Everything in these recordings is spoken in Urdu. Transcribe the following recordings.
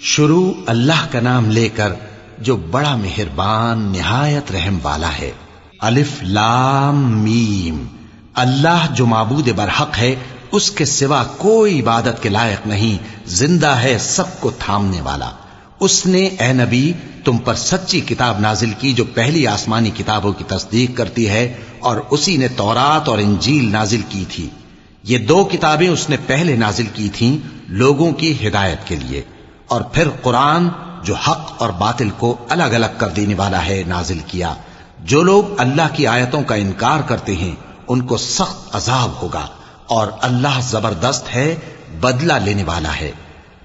شروع اللہ کا نام لے کر جو بڑا مہربان نہایت رحم والا ہے۔ الف لام میم۔ اللہ جو معبود برحق ہے، اس کے سوا کوئی عبادت کے لائق نہیں، زندہ ہے، سب کو تھامنے والا۔ اس نے اے نبی تم پر سچی کتاب نازل کی جو پہلی آسمانی کتابوں کی تصدیق کرتی ہے، اور اسی نے تورات اور انجیل نازل کی تھی۔ یہ دو کتابیں اس نے پہلے نازل کی تھیں لوگوں کی ہدایت کے لیے، اور پھر قرآن جو حق اور باطل کو الگ الگ کر دینے والا ہے نازل کیا۔ جو لوگ اللہ کی آیتوں کا انکار کرتے ہیں ان کو سخت عذاب ہوگا، اور اللہ زبردست ہے، بدلہ لینے والا ہے۔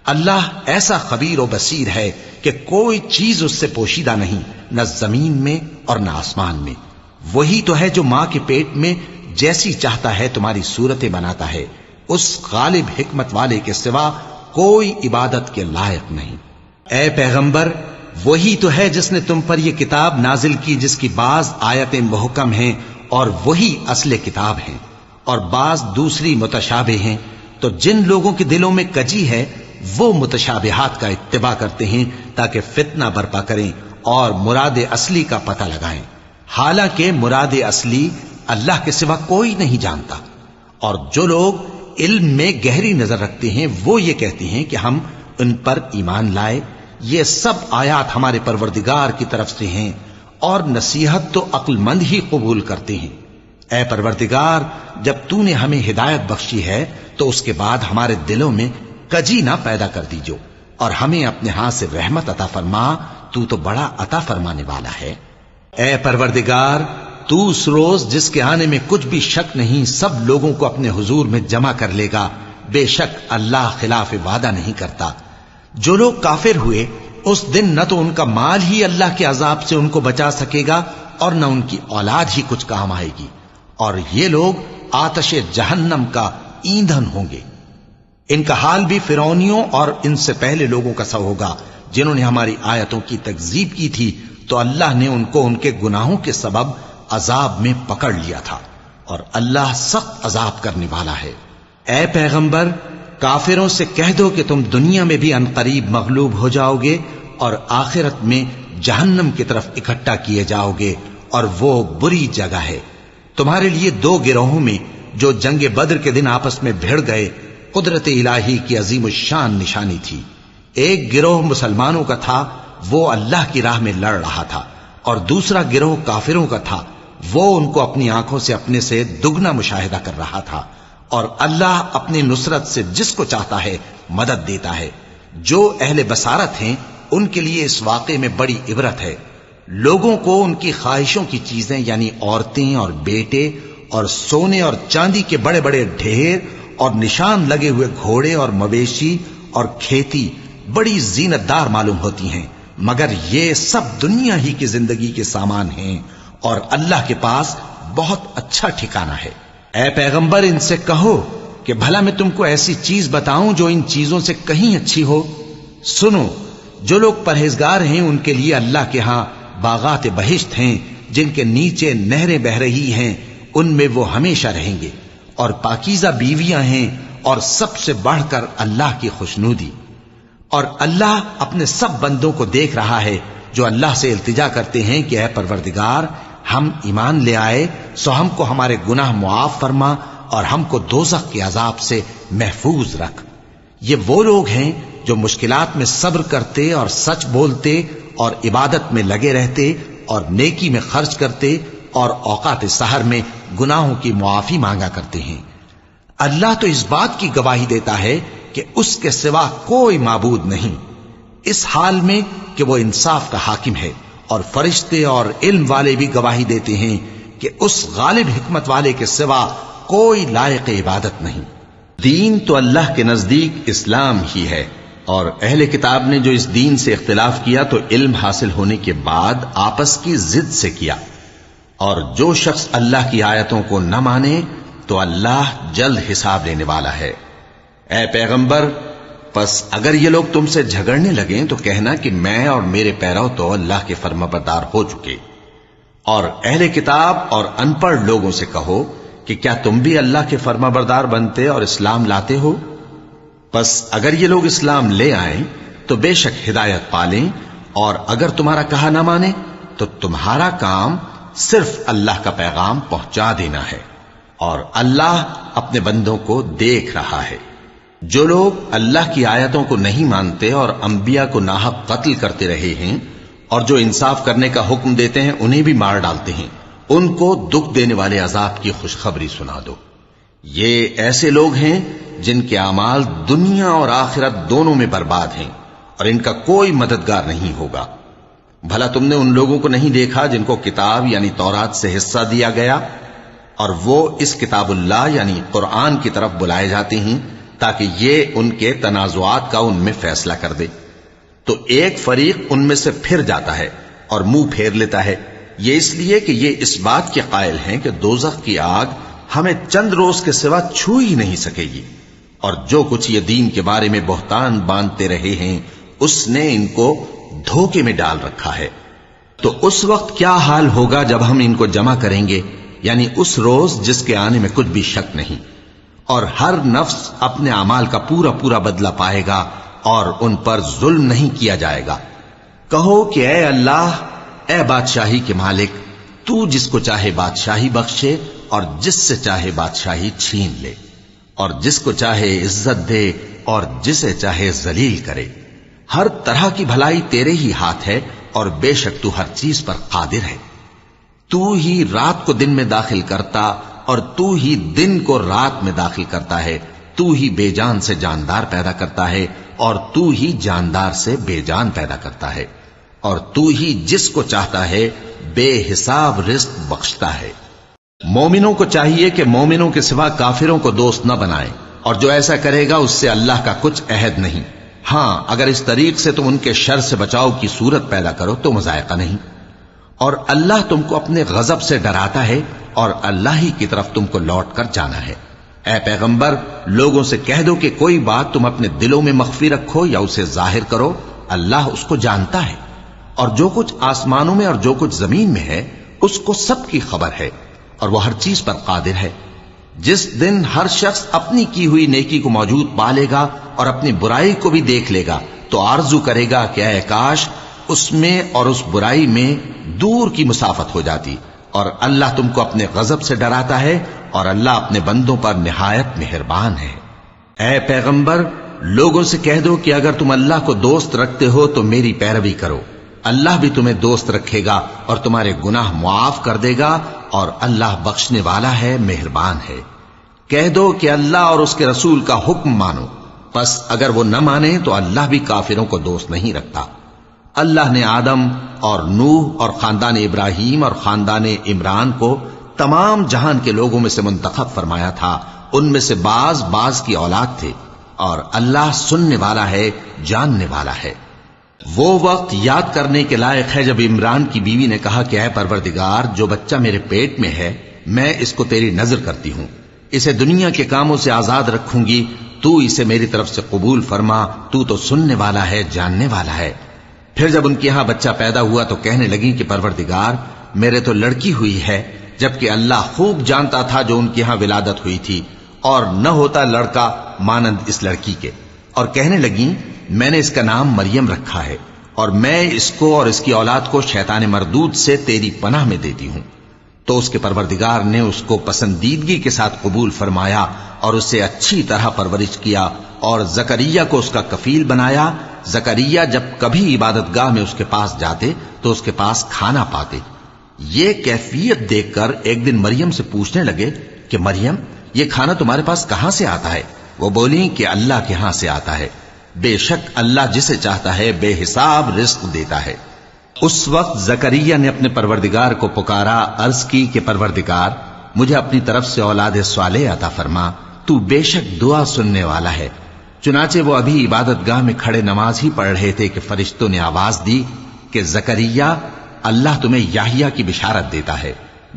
اللہ ایسا خبیر و بصیر ہے کہ کوئی چیز اس سے پوشیدہ نہیں، نہ زمین میں اور نہ آسمان میں۔ وہی تو ہے جو ماں کے پیٹ میں جیسی چاہتا ہے تمہاری صورتیں بناتا ہے، اس غالب حکمت والے کے سوا کوئی عبادت کے لائق نہیں۔ اے پیغمبر، وہی تو ہے جس نے تم پر یہ کتاب نازل کی جس کی بعض آیتیں محکم ہیں اور وہی اصل کتاب ہیں، اور بعض دوسری متشابہ ہیں۔ تو جن لوگوں کے دلوں میں کجی ہے وہ متشابہات کا اتباع کرتے ہیں تاکہ فتنہ برپا کریں اور مراد اصلی کا پتہ لگائیں، حالانکہ مراد اصلی اللہ کے سوا کوئی نہیں جانتا۔ اور جو لوگ علم میں گہری نظر رکھتے ہیں وہ یہ کہتے ہیں کہ ہم ان پر ایمان لائے، یہ سب آیات ہمارے پروردگار کی طرف سے ہیں، اور نصیحت تو عقل مند ہی قبول کرتے ہیں۔ اے پروردگار، جب تو نے ہمیں ہدایت بخشی ہے تو اس کے بعد ہمارے دلوں میں کجی نہ پیدا کر دیجو، اور ہمیں اپنے ہاتھ سے رحمت عطا فرما، تو بڑا عطا فرمانے والا ہے۔ اے پروردگار، تو اس روز جس کے آنے میں کچھ بھی شک نہیں سب لوگوں کو اپنے حضور میں جمع کر لے گا، بے شک اللہ خلاف وعدہ نہیں کرتا۔ جو لوگ کافر ہوئے اس دن نہ تو ان کا مال ہی اللہ کے عذاب سے ان کو بچا سکے گا اور نہ ان کی اولاد ہی کچھ کام آئے گی، اور یہ لوگ آتش جہنم کا ایندھن ہوں گے۔ ان کا حال بھی فرعونیوں اور ان سے پہلے لوگوں کا سا ہوگا جنہوں نے ہماری آیتوں کی تکذیب کی تھی، تو اللہ نے ان کو ان کے گناہوں کے سبب عذاب میں پکڑ لیا تھا، اور اللہ سخت عذاب کرنے والا ہے۔ اے پیغمبر، کافروں سے کہہ دو کہ تم دنیا میں بھی عنقریب مغلوب ہو جاؤ گے اور آخرت میں جہنم کی طرف اکٹھا کیے جاؤ گے، اور وہ بری جگہ ہے۔ تمہارے لیے دو گروہوں میں جو جنگ بدر کے دن آپس میں بھڑ گئے قدرت الہی کی عظیم الشان نشانی تھی۔ ایک گروہ مسلمانوں کا تھا، وہ اللہ کی راہ میں لڑ رہا تھا، اور دوسرا گروہ کافروں کا تھا، وہ ان کو اپنی آنکھوں سے اپنے سے دگنا مشاہدہ کر رہا تھا۔ اور اللہ اپنی نصرت سے جس کو چاہتا ہے مدد دیتا ہے۔ جو اہل بصارت ہیں ان کے لیے اس واقعے میں بڑی عبرت ہے۔ لوگوں کو ان کی خواہشوں کی چیزیں یعنی عورتیں اور بیٹے اور سونے اور چاندی کے بڑے بڑے ڈھیر اور نشان لگے ہوئے گھوڑے اور مویشی اور کھیتی بڑی زینت دار معلوم ہوتی ہیں، مگر یہ سب دنیا ہی کی زندگی کے سامان ہیں، اور اللہ کے پاس بہت اچھا ٹھکانہ ہے۔ اے پیغمبر، ان سے کہو کہ بھلا میں تم کو ایسی چیز بتاؤں جو ان چیزوں سے کہیں اچھی ہو۔ سنو، جو لوگ پرہیزگار ہیں ان کے لیے اللہ کے ہاں باغات بہشت ہیں جن کے نیچے نہریں بہ رہی ہیں، ان میں وہ ہمیشہ رہیں گے، اور پاکیزہ بیویاں ہیں، اور سب سے بڑھ کر اللہ کی خوشنودی۔ اور اللہ اپنے سب بندوں کو دیکھ رہا ہے جو اللہ سے التجا کرتے ہیں کہ اے پروردگار، ہم ایمان لے آئے سو ہم کو ہمارے گناہ معاف فرما اور ہم کو دوزخ کے عذاب سے محفوظ رکھ۔ یہ وہ لوگ ہیں جو مشکلات میں صبر کرتے اور سچ بولتے اور عبادت میں لگے رہتے اور نیکی میں خرچ کرتے اور اوقات سحر میں گناہوں کی معافی مانگا کرتے ہیں۔ اللہ تو اس بات کی گواہی دیتا ہے کہ اس کے سوا کوئی معبود نہیں، اس حال میں کہ وہ انصاف کا حاکم ہے، اور فرشتے اور علم والے بھی گواہی دیتے ہیں کہ اس غالب حکمت والے کے سوا کوئی لائق عبادت نہیں۔ دین تو اللہ کے نزدیک اسلام ہی ہے، اور اہل کتاب نے جو اس دین سے اختلاف کیا تو علم حاصل ہونے کے بعد آپس کی ضد سے کیا، اور جو شخص اللہ کی آیتوں کو نہ مانے تو اللہ جلد حساب لینے والا ہے۔ اے پیغمبر، پس اگر یہ لوگ تم سے جھگڑنے لگیں تو کہنا کہ میں اور میرے پیرو تو اللہ کے فرمانبردار ہو چکے، اور اہل کتاب اور ان پڑھ لوگوں سے کہو کہ کیا تم بھی اللہ کے فرمانبردار بنتے اور اسلام لاتے ہو؟ پس اگر یہ لوگ اسلام لے آئیں تو بے شک ہدایت پالیں، اور اگر تمہارا کہا نہ مانے تو تمہارا کام صرف اللہ کا پیغام پہنچا دینا ہے، اور اللہ اپنے بندوں کو دیکھ رہا ہے۔ جو لوگ اللہ کی آیتوں کو نہیں مانتے اور انبیاء کو ناحق قتل کرتے رہے ہیں، اور جو انصاف کرنے کا حکم دیتے ہیں انہیں بھی مار ڈالتے ہیں، ان کو دکھ دینے والے عذاب کی خوشخبری سنا دو۔ یہ ایسے لوگ ہیں جن کے اعمال دنیا اور آخرت دونوں میں برباد ہیں، اور ان کا کوئی مددگار نہیں ہوگا۔ بھلا تم نے ان لوگوں کو نہیں دیکھا جن کو کتاب یعنی تورات سے حصہ دیا گیا، اور وہ اس کتاب اللہ یعنی قرآن کی طرف بلائے جاتے ہیں تاکہ یہ ان کے تنازعات کا ان میں فیصلہ کر دے؟ تو ایک فریق ان میں سے پھر جاتا ہے اور منہ پھیر لیتا ہے، یہ اس لیے کہ یہ اس بات کے قائل ہیں کہ دوزخ کی آگ ہمیں چند روز کے سوا چھو ہی نہیں سکے گی، اور جو کچھ یہ دین کے بارے میں بہتان باندھتے رہے ہیں اس نے ان کو دھوکے میں ڈال رکھا ہے۔ تو اس وقت کیا حال ہوگا جب ہم ان کو جمع کریں گے، یعنی اس روز جس کے آنے میں کچھ بھی شک نہیں، اور ہر نفس اپنے اعمال کا پورا پورا بدلہ پائے گا، اور ان پر ظلم نہیں کیا جائے گا۔ کہو کہ اے اللہ، اے بادشاہی کے مالک، تو جس کو چاہے بادشاہی بخشے اور جس سے چاہے بادشاہی چھین لے، اور جس کو چاہے عزت دے اور جسے چاہے ذلیل کرے۔ ہر طرح کی بھلائی تیرے ہی ہاتھ ہے، اور بے شک تو ہر چیز پر قادر ہے۔ تو ہی رات کو دن میں داخل کرتا اور تو ہی دن کو رات میں داخل کرتا ہے، تو ہی بے جان سے جاندار پیدا کرتا ہے اور تو ہی جاندار سے بے جان پیدا کرتا ہے، اور تو ہی جس کو چاہتا ہے بے حساب رزق بخشتا ہے۔ مومنوں کو چاہیے کہ مومنوں کے سوا کافروں کو دوست نہ بنائیں، اور جو ایسا کرے گا اس سے اللہ کا کچھ عہد نہیں۔ ہاں اگر اس طریق سے تم ان کے شر سے بچاؤ کی صورت پیدا کرو تو مذائقہ نہیں، اور اللہ تم کو اپنے غضب سے ڈراتا ہے، اور اللہ ہی کی طرف تم کو لوٹ کر جانا ہے۔ اے پیغمبر، لوگوں سے کہہ دو کہ کوئی بات تم اپنے دلوں میں مخفی رکھو یا اسے ظاہر کرو، اللہ اس کو جانتا ہے، اور جو کچھ آسمانوں میں اور جو کچھ زمین میں ہے اس کو سب کی خبر ہے، اور وہ ہر چیز پر قادر ہے۔ جس دن ہر شخص اپنی کی ہوئی نیکی کو موجود پا لے گا اور اپنی برائی کو بھی دیکھ لے گا تو آرزو کرے گا کہ اے کاش اس میں اور اس برائی میں دور کی مسافت ہو جاتی، اور اللہ تم کو اپنے غضب سے ڈراتا ہے، اور اللہ اپنے بندوں پر نہایت مہربان ہے۔ اے پیغمبر، لوگوں سے کہہ دو کہ اگر تم اللہ کو دوست رکھتے ہو تو میری پیروی کرو، اللہ بھی تمہیں دوست رکھے گا اور تمہارے گناہ معاف کر دے گا، اور اللہ بخشنے والا ہے، مہربان ہے۔ کہہ دو کہ اللہ اور اس کے رسول کا حکم مانو، پس اگر وہ نہ مانے تو اللہ بھی کافروں کو دوست نہیں رکھتا۔ اللہ نے آدم اور نوح اور خاندان ابراہیم اور خاندان عمران کو تمام جہان کے لوگوں میں سے منتخب فرمایا تھا، ان میں سے بعض کی اولاد تھے، اور اللہ سننے والا ہے، جاننے والا ہے۔ وہ وقت یاد کرنے کے لائق ہے جب عمران کی بیوی نے کہا کہ اے پروردگار، جو بچہ میرے پیٹ میں ہے میں اس کو تیری نظر کرتی ہوں، اسے دنیا کے کاموں سے آزاد رکھوں گی، تو اسے میری طرف سے قبول فرما، تو سننے والا ہے، جاننے والا ہے۔ پھر جب ان کے ہاں بچہ پیدا ہوا تو کہنے لگی کہ پروردگار، میرے تو لڑکی ہوئی ہے، جبکہ اللہ خوب جانتا تھا جو ان کے ہاں ولادت ہوئی تھی، اور نہ ہوتا لڑکا مانند اس لڑکی کے۔ اور کہنے لگی میں نے اس کا نام مریم رکھا ہے، اور میں اس کو اور اس کی اولاد کو شیطان مردود سے تیری پناہ میں دیتی ہوں۔ تو اس کے پروردگار نے اس کو پسندیدگی کے ساتھ قبول فرمایا اور اسے اچھی طرح پرورش کیا، اور زکریا کو اس کا کفیل بنایا۔ زکریا جب کبھی عبادت گاہ میں اس کے پاس جاتے تو اس کے پاس کھانا پاتے۔ یہ کیفیت دیکھ کر ایک دن مریم سے پوچھنے لگے کہ مریم، یہ کھانا تمہارے پاس کہاں سے آتا ہے؟ وہ بولی کہ اللہ کے ہاں سے آتا ہے، بے شک اللہ جسے چاہتا ہے بے حساب رزق دیتا ہے۔ اس وقت زکریا نے اپنے پروردگار کو پکارا، عرض کی کہ پروردگار، مجھے اپنی طرف سے اولاد صالح عطا فرما، تو بے شک دعا سننے والا ہے۔ چنانچہ وہ ابھی عبادت گاہ میں کھڑے نماز ہی پڑھ رہے تھے کہ فرشتوں نے آواز دی کہ زکریا، اللہ تمہیں یحییٰ کی بشارت دیتا ہے،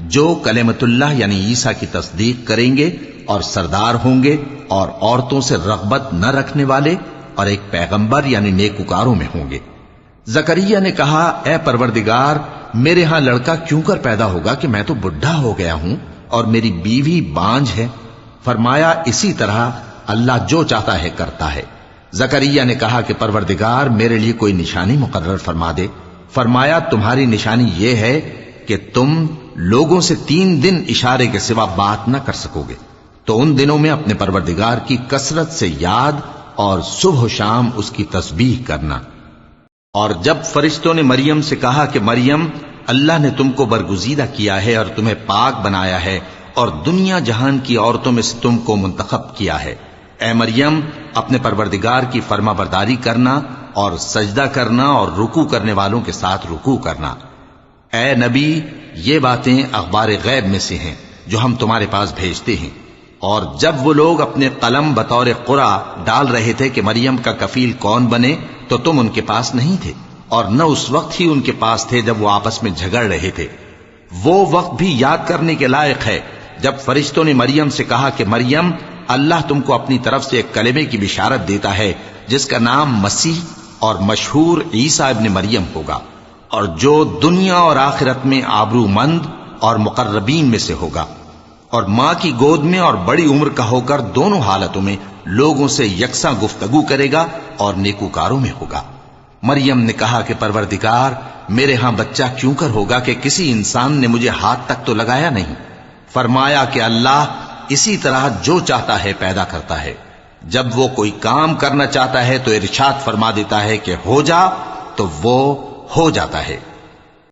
جو کلمۃ اللہ یعنی عیسیٰ کی تصدیق کریں گے اور سردار ہوں گے، اور عورتوں سے رغبت نہ رکھنے والے، اور ایک پیغمبر یعنی نیکوکاروں میں ہوں گے۔ زکریا نے کہا، اے پروردگار، میرے ہاں لڑکا کیوں کر پیدا ہوگا کہ میں تو بڈھا ہو گیا ہوں اور میری بیوی بانجھ ہے۔ فرمایا، اسی طرح اللہ جو چاہتا ہے کرتا ہے۔ زکریا نے کہا کہ پروردگار میرے لیے کوئی نشانی مقرر فرما دے۔ فرمایا تمہاری نشانی یہ ہے کہ تم لوگوں سے 3 دن اشارے کے سوا بات نہ کر سکو گے، تو ان دنوں میں اپنے پروردگار کی کثرت سے یاد اور صبح و شام اس کی تسبیح کرنا۔ اور جب فرشتوں نے مریم سے کہا کہ مریم اللہ نے تم کو برگزیدہ کیا ہے اور تمہیں پاک بنایا ہے اور دنیا جہان کی عورتوں میں سے تم کو منتخب کیا ہے، اے مریم اپنے پروردگار کی فرما برداری کرنا اور سجدہ کرنا اور رکوع کرنے والوں کے ساتھ رکوع کرنا۔ اے نبی یہ باتیں اخبار غیب میں سے ہیں جو ہم تمہارے پاس بھیجتے ہیں۔ اور جب وہ لوگ اپنے قلم بطور قرعہ ڈال رہے تھے کہ مریم کا کفیل کون بنے تو تم ان کے پاس نہیں تھے، اور نہ اس وقت ہی ان کے پاس تھے جب وہ آپس میں جھگڑ رہے تھے۔ وہ وقت بھی یاد کرنے کے لائق ہے جب فرشتوں نے مریم سے کہا کہ مریم اللہ تم کو اپنی طرف سے ایک کلمے کی بشارت دیتا ہے جس کا نام مسیح اور مشہور عیسیٰ ابن مریم ہوگا، اور جو دنیا اور آخرت میں آبرو مند اور مقربین میں سے ہوگا، اور ماں کی گود میں اور بڑی عمر کا ہو کر دونوں حالتوں میں لوگوں سے یکساں گفتگو کرے گا اور نیکوکاروں میں ہوگا۔ مریم نے کہا کہ پروردگار میرے ہاں بچہ کیوں کر ہوگا کہ کسی انسان نے مجھے ہاتھ تک تو لگایا نہیں۔ فرمایا کہ اللہ اسی طرح جو چاہتا ہے پیدا کرتا ہے، جب وہ کوئی کام کرنا چاہتا ہے تو ارشاد فرما دیتا ہے کہ ہو جا تو وہ ہو جاتا ہے۔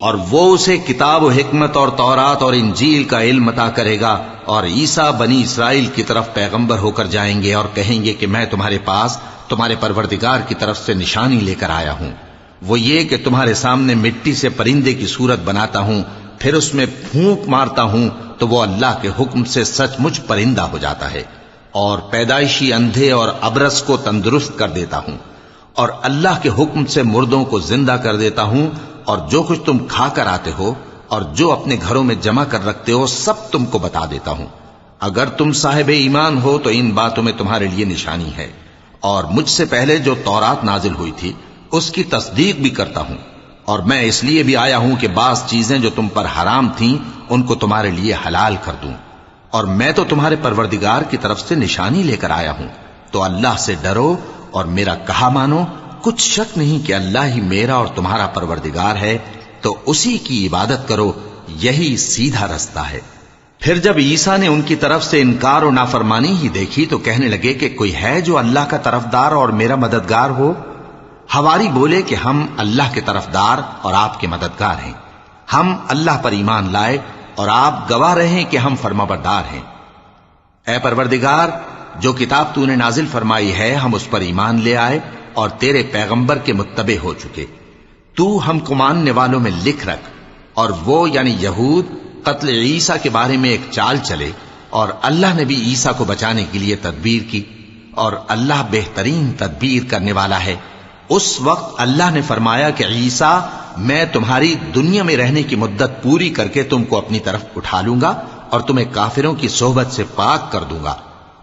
اور وہ اسے کتاب و حکمت اور تورات اور انجیل کا علم عطا کرے گا، اور عیسیٰ بنی اسرائیل کی طرف پیغمبر ہو کر جائیں گے اور کہیں گے کہ میں تمہارے پاس تمہارے پروردگار کی طرف سے نشانی لے کر آیا ہوں، وہ یہ کہ تمہارے سامنے مٹی سے پرندے کی صورت بناتا ہوں، پھر اس میں پھونک مارتا ہوں تو وہ اللہ کے حکم سے سچ مچ پرندہ ہو جاتا ہے، اور پیدائشی اندھے اور ابرص کو تندرست کر دیتا ہوں، اور اللہ کے حکم سے مردوں کو زندہ کر دیتا ہوں، اور جو کچھ تم کھا کر آتے ہو اور جو اپنے گھروں میں جمع کر رکھتے ہو سب تم کو بتا دیتا ہوں۔ اگر تم صاحب ایمان ہو تو ان باتوں میں تمہارے لیے نشانی ہے، اور مجھ سے پہلے جو تورات نازل ہوئی تھی اس کی تصدیق بھی کرتا ہوں، اور میں اس لیے بھی آیا ہوں کہ بعض چیزیں جو تم پر حرام تھیں ان کو تمہارے لیے حلال کر دوں، اور میں تو تمہارے پروردگار کی طرف سے نشانی لے کر آیا ہوں، تو اللہ سے ڈرو اور میرا کہا مانو۔ کچھ شک نہیں کہ اللہ ہی میرا اور تمہارا پروردگار ہے، تو اسی کی عبادت کرو، یہی سیدھا رستہ ہے۔ پھر جب عیسیٰ نے ان کی طرف سے انکار و نافرمانی ہی دیکھی تو کہنے لگے کہ کوئی ہے جو اللہ کا طرفدار اور میرا مددگار ہو؟ حواری بولے کہ ہم اللہ کے طرفدار اور آپ کے مددگار ہیں، ہم اللہ پر ایمان لائے اور آپ گواہ رہیں کہ ہم فرمانبردار ہیں۔ اے پروردگار جو کتاب تو نے نازل فرمائی ہے ہم اس پر ایمان لے آئے اور تیرے پیغمبر کے متبع ہو چکے، تو ہم کو ماننے والوں میں لکھ رکھ۔ اور وہ یعنی یہود قتل عیسیٰ کے بارے میں ایک چال چلے، اور اللہ نے بھی عیسیٰ کو بچانے کے لیے تدبیر کی، اور اللہ بہترین تدبیر کرنے والا ہے۔ اس وقت اللہ نے فرمایا کہ عیسیٰ میں تمہاری دنیا میں رہنے کی مدت پوری کر کے تم کو اپنی طرف اٹھا لوں گا اور تمہیں کافروں کی صحبت سے پاک کر دوں گا،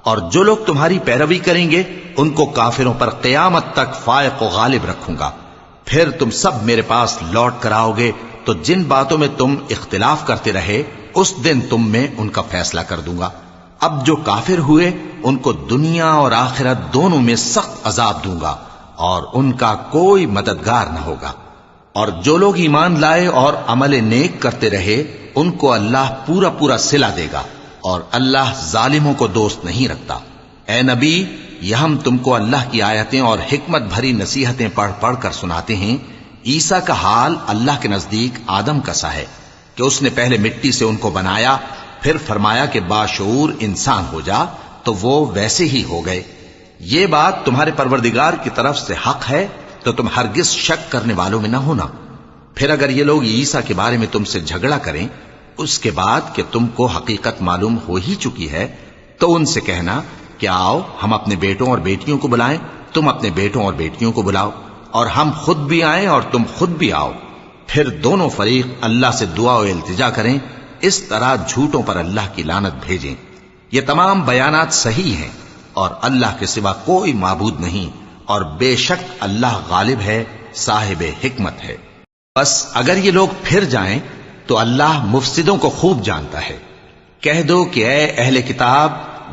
اور جو لوگ تمہاری پیروی کریں گے ان کو کافروں پر قیامت تک فائق و غالب رکھوں گا۔ پھر تم سب میرے پاس لوٹ کر آؤ گے تو جن باتوں میں تم اختلاف کرتے رہے اس دن تم میں ان کا فیصلہ کر دوں گا۔ اب جو کافر ہوئے ان کو دنیا اور آخرت دونوں میں سخت عذاب دوں گا، اور ان کا کوئی مددگار نہ ہوگا۔ اور جو لوگ ایمان لائے اور عمل نیک کرتے رہے ان کو اللہ پورا پورا صلہ دے گا، اور اللہ ظالموں کو دوست نہیں رکھتا۔ اے نبی یہ ہم تم کو اللہ کی آیتیں اور حکمت بھری نصیحتیں پڑھ پڑھ کر سناتے ہیں۔ عیسیٰ کا حال اللہ کے نزدیک آدم کا سا ہے کہ اس نے پہلے مٹی سے ان کو بنایا، پھر فرمایا کہ باشعور انسان ہو جا، تو وہ ویسے ہی ہو گئے۔ یہ بات تمہارے پروردگار کی طرف سے حق ہے تو تم ہرگز شک کرنے والوں میں نہ ہونا۔ پھر اگر یہ لوگ عیسیٰ کے بارے میں تم سے جھگڑا کریں اس کے بعد کہ تم کو حقیقت معلوم ہو ہی چکی ہے، تو ان سے کہنا کہ آؤ ہم اپنے بیٹوں اور بیٹیوں کو بلائیں، تم اپنے بیٹوں اور بیٹیوں کو بلاؤ، اور ہم خود بھی آئیں اور تم خود بھی آؤ، پھر دونوں فریق اللہ سے دعا و التجا کریں، اس طرح جھوٹوں پر اللہ کی لعنت بھیجیں۔ یہ تمام بیانات صحیح ہیں، اور اللہ کے سوا کوئی معبود نہیں، اور بے شک اللہ غالب ہے، صاحب حکمت ہے۔ بس اگر یہ لوگ پھر جائیں تو اللہ مفسدوں کو خوب جانتا ہے۔ کہہ دو کہ اے اہل کتاب،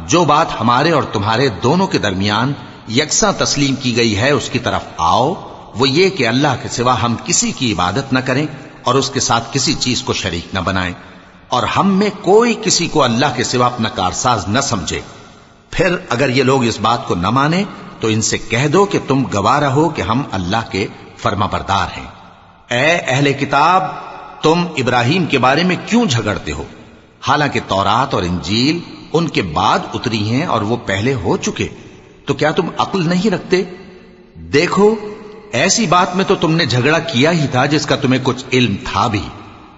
جو بات ہمارے اور تمہارے دونوں کے درمیان یکساں تسلیم کی گئی ہے اس کی طرف آؤ، وہ یہ کہ اللہ کے سوا ہم کسی کی عبادت نہ کریں اور اس کے ساتھ کسی چیز کو شریک نہ بنائیں، اور ہم میں کوئی کسی کو اللہ کے سوا اپنا کارساز نہ سمجھے۔ پھر اگر یہ لوگ اس بات کو نہ مانیں تو ان سے کہہ دو کہ تم گواہ رہو کہ ہم اللہ کے فرما بردار ہیں۔ اے اہل کتاب، تم ابراہیم کے بارے میں کیوں جھگڑتے ہو؟ حالانکہ تورات اور انجیل ان کے بعد اتری ہیں اور وہ پہلے ہو چکے، تو کیا تم عقل نہیں رکھتے؟ دیکھو، ایسی بات میں تو تم نے جھگڑا کیا ہی تھا جس کا تمہیں کچھ علم تھا بھی،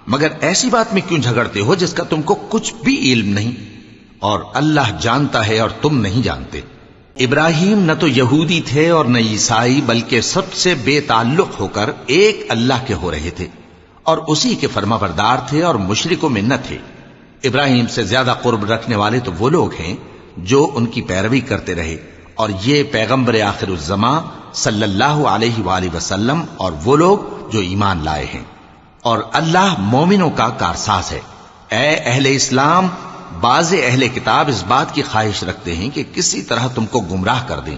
مگر ایسی بات میں کیوں جھگڑتے ہو جس کا تم کو کچھ بھی علم نہیں؟ اور اللہ جانتا ہے اور تم نہیں جانتے۔ ابراہیم نہ تو یہودی تھے اور نہ عیسائی، بلکہ سب سے بے تعلق ہو کر ایک اللہ کے ہو رہے تھے اور اسی کے فرما بردار تھے اور مشرکوں میں نہ تھے۔ ابراہیم سے زیادہ قرب رکھنے والے تو وہ لوگ ہیں جو ان کی پیروی کرتے رہے، اور یہ پیغمبر آخر الزماں صلی اللہ علیہ وآلہ وسلم اور وہ لوگ جو ایمان لائے ہیں، اور اللہ مومنوں کا کارساز ہے۔ اے اہل اسلام، بعض اہل کتاب اس بات کی خواہش رکھتے ہیں کہ کسی طرح تم کو گمراہ کر دیں،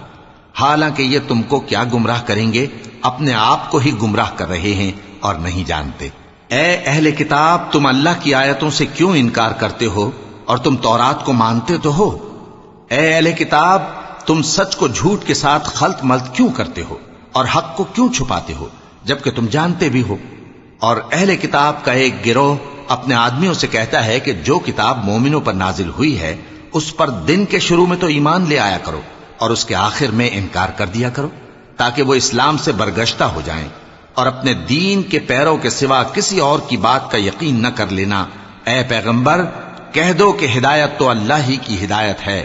حالانکہ یہ تم کو کیا گمراہ کریں گے، اپنے آپ کو ہی گمراہ کر رہے ہیں اور نہیں جانتے۔ اے اہل کتاب، تم اللہ کی آیتوں سے کیوں انکار کرتے ہو اور تم تورات کو مانتے تو ہو؟ اے اہل کتاب، تم سچ کو جھوٹ کے ساتھ خلط ملط کیوں کرتے ہو اور حق کو کیوں چھپاتے ہو جبکہ تم جانتے بھی ہو؟ اور اہل کتاب کا ایک گروہ اپنے آدمیوں سے کہتا ہے کہ جو کتاب مومنوں پر نازل ہوئی ہے اس پر دن کے شروع میں تو ایمان لے آیا کرو اور اس کے آخر میں انکار کر دیا کرو، تاکہ وہ اسلام سے برگشتہ ہو جائیں، اور اپنے دین کے پیروں کے سوا کسی اور کی بات کا یقین نہ کر لینا۔ اے پیغمبر، کہہ دو کہ ہدایت تو اللہ ہی کی ہدایت ہے۔